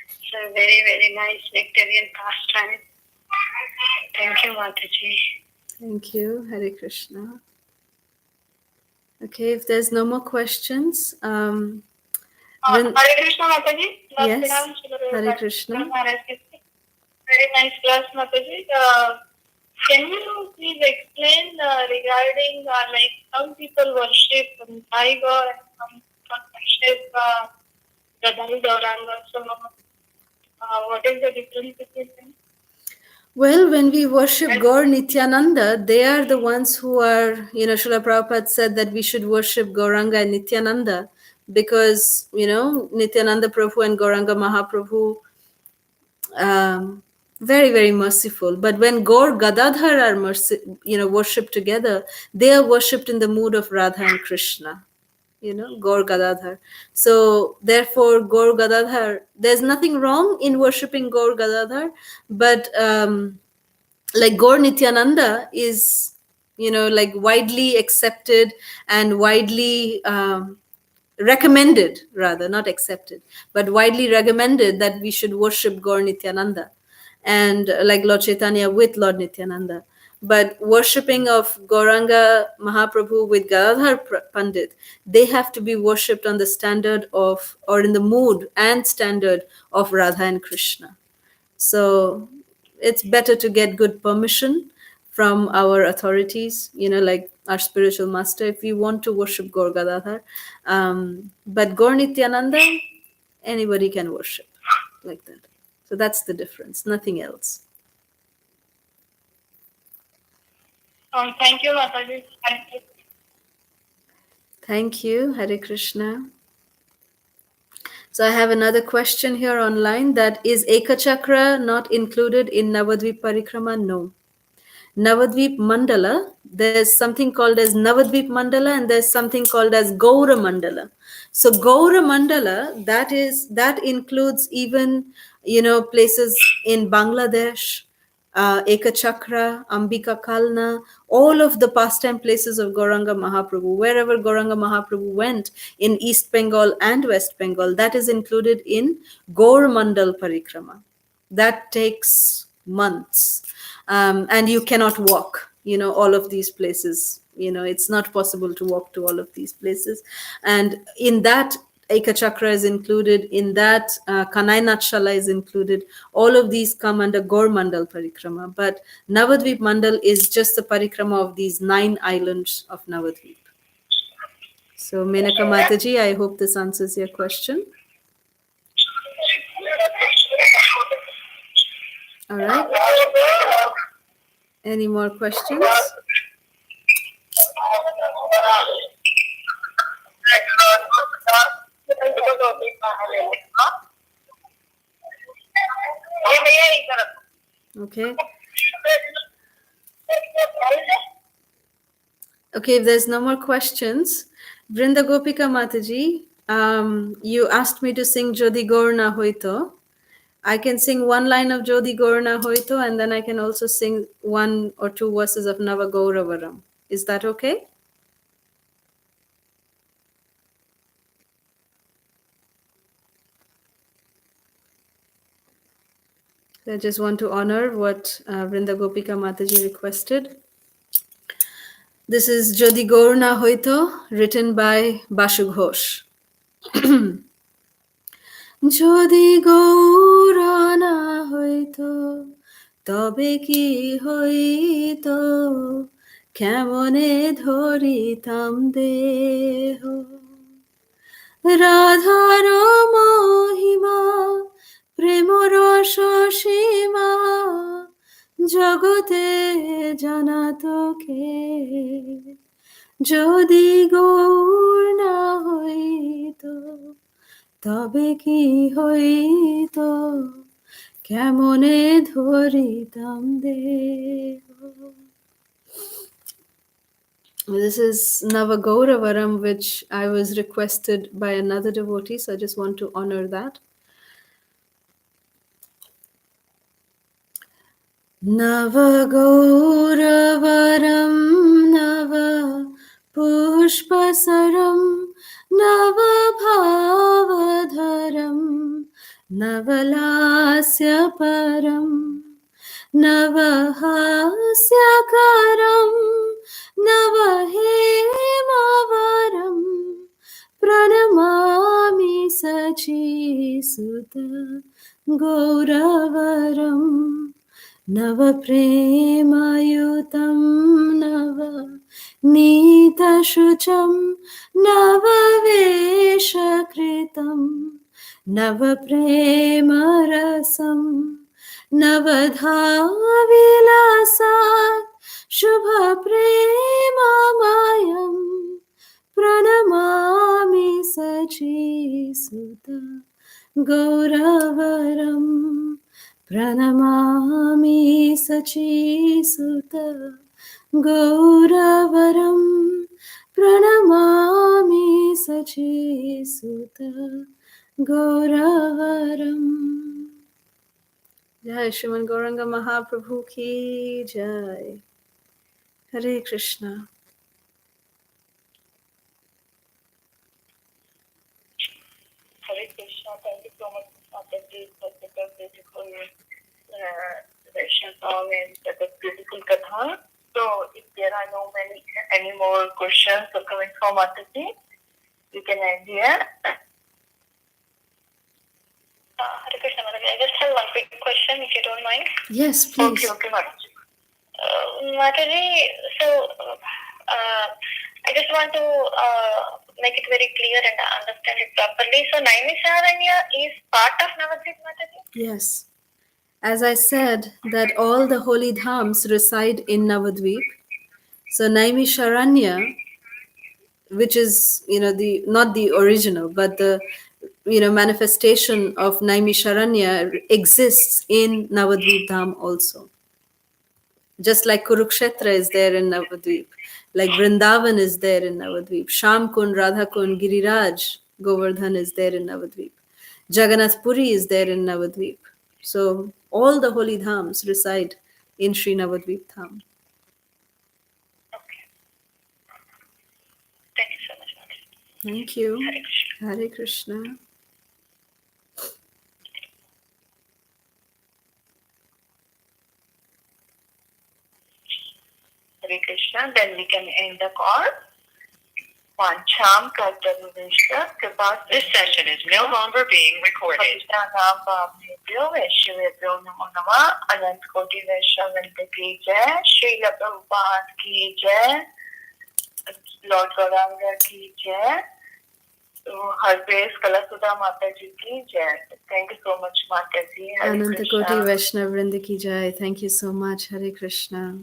It's a very, very nice nectarian pastime. Thank you, Mataji. Thank you. Hare Krishna. Okay, if there's no more questions, Hare Krishna Mataji. Yes. Hare Krishna. Very nice class, Mataji. Can you please explain regarding like some people worship Gaura and some worship Gadai Gauranga? So, what is the difference between them? Well, when we worship Gaur Nityananda, they are the ones who are, Srila Prabhupada said that we should worship Gauranga and Nityananda because, Nityananda Prabhu and Gauranga Mahaprabhu, very, very merciful. But when Gaur Gadadhar are worshipped together, they are worshipped in the mood of Radha and Krishna. Gaur Gadadhar. So therefore, Gaur Gadadhar, there's nothing wrong in worshipping Gaur Gadadhar, but like Gaur Nityananda is, like widely accepted and widely recommended, rather, not accepted, but widely recommended that we should worship Gaur Nityananda and like Lord Chaitanya with Lord Nityananda. But worshipping of Gauranga Mahaprabhu with Gadadhar Pandit, they have to be worshipped on the standard of, or in the mood and standard of Radha and Krishna. So it's better to get good permission from our authorities, like our spiritual master, if we want to worship Gaur Gadadhar. But Gaur Nityananda, anybody can worship like that. So that's the difference, nothing else. Thank you, Mataji. Thank you. Thank you. Hare Krishna. So I have another question here online, that is Ekachakra not included in Navadvip Parikrama? No. Navadvip Mandala, there's something called as Navadvip Mandala and there's something called as Gaura Mandala. So Gaura Mandala, that includes even, places in Bangladesh, Ekachakra, Ambika Kalna, all of the pastime places of Gauranga Mahaprabhu. Wherever Gauranga Mahaprabhu went in East Bengal and West Bengal, that is included in Gaur Mandal Parikrama. That takes months, and you cannot walk, all of these places. It's not possible to walk to all of these places. And in that, Ekachakra is included, in that Kanai Natshala is included. All of these come under Gaur Mandal Parikrama. But Navadvip Mandal is just the parikrama of these 9 islands of Navadvip. So Menaka Mataji, I hope this answers your question. All right. Any more questions? Okay. Okay, if there's no more questions, Vrinda Gopika Mataji, you asked me to sing Jodi Gaurna Hoito. I can sing one line of Jodi Gaurna Hoito, and then I can also sing 1 or 2 verses of Nava Gauravaram. Is that okay? I just want to honor what Vrinda Gopika Mataji requested. This is Jodi Gaurna Hoito, written by Bashu Ghosh. যদি গৌরা না হইতো তবে কি হইতো, কেমনে ধরিতাম দেহ। রাধার মহিমা প্রেম রস সীমা, জগতে জানাতো কে। যদি গৌর না হইতো তবে কি হইতো, কেমনে ধরিতাম দেহ। This is Navagouravaram, which I was requested by another devotee, so I just want to honor that. Navagouravaram Nava Pushpasaram Navabhavadharam Navalasyaparam Navahasyakaram Navahemavaram Pranamami Sachisuta Gauravaram Navapremayutam Nava Nitashucham Navaveshakritam Navapremarasam Navadhavilasat Shubhapremamayam Pranamami Sachisuta Gauravaram Pranamami Sachisuta Gauravaram Pranamami Sachisuta Gauravaram. Jai Shriman Gauranga Mahaprabhu ki Jai. Hare Krishna. Hare Krishna. Thank you so much, Mataji, for such a beautiful version song and such a beautiful katha. So, if there are any more questions coming from Mataji, you can end here. Hare Krishna, Mataji. I just have one quick question, if you don't mind. Yes, please. Okay, Mataji. Mataji, so I just want to make it very clear and understand it properly. So, Naimisharanya is part of Navadvip, Mataji? Yes. as I said, that all the holy dhams reside in Navadvip. So Naimisharanya, which is, the not the original, but the, manifestation of Naimisharanya exists in Navadvip Dham also. Just like Kurukshetra is there in Navadvip, like Vrindavan is there in Navadvip, Sham Kund, Radha Kund, Giriraj, Govardhan is there in Navadvip, Jagannath Puri is there in Navadvip. So all the holy dhams reside in Sri Navadvip Dham. Okay. Thank you so much, Mataji. Thank you. Hare Krishna. Hare Krishna. Hare Krishna. Then we can end the call. Pancham Kartanuvishta Kripa. This session is no longer being recorded. Patitanam Bhavnebhyo Vaishyavedhyo Namo Namah. Anant Koti Vaishyavedhya Ki Jai. Srila Prabhupada Ki Jai. Lord Gauranga Ki Jai. Her Grace Kalasudha Mataji Ki Jai. Thank you so much, Mataji. Hare Ananta Krishna. Koti Vaishnav Vrinda Ki Jai. Thank you so much. Hare Krishna.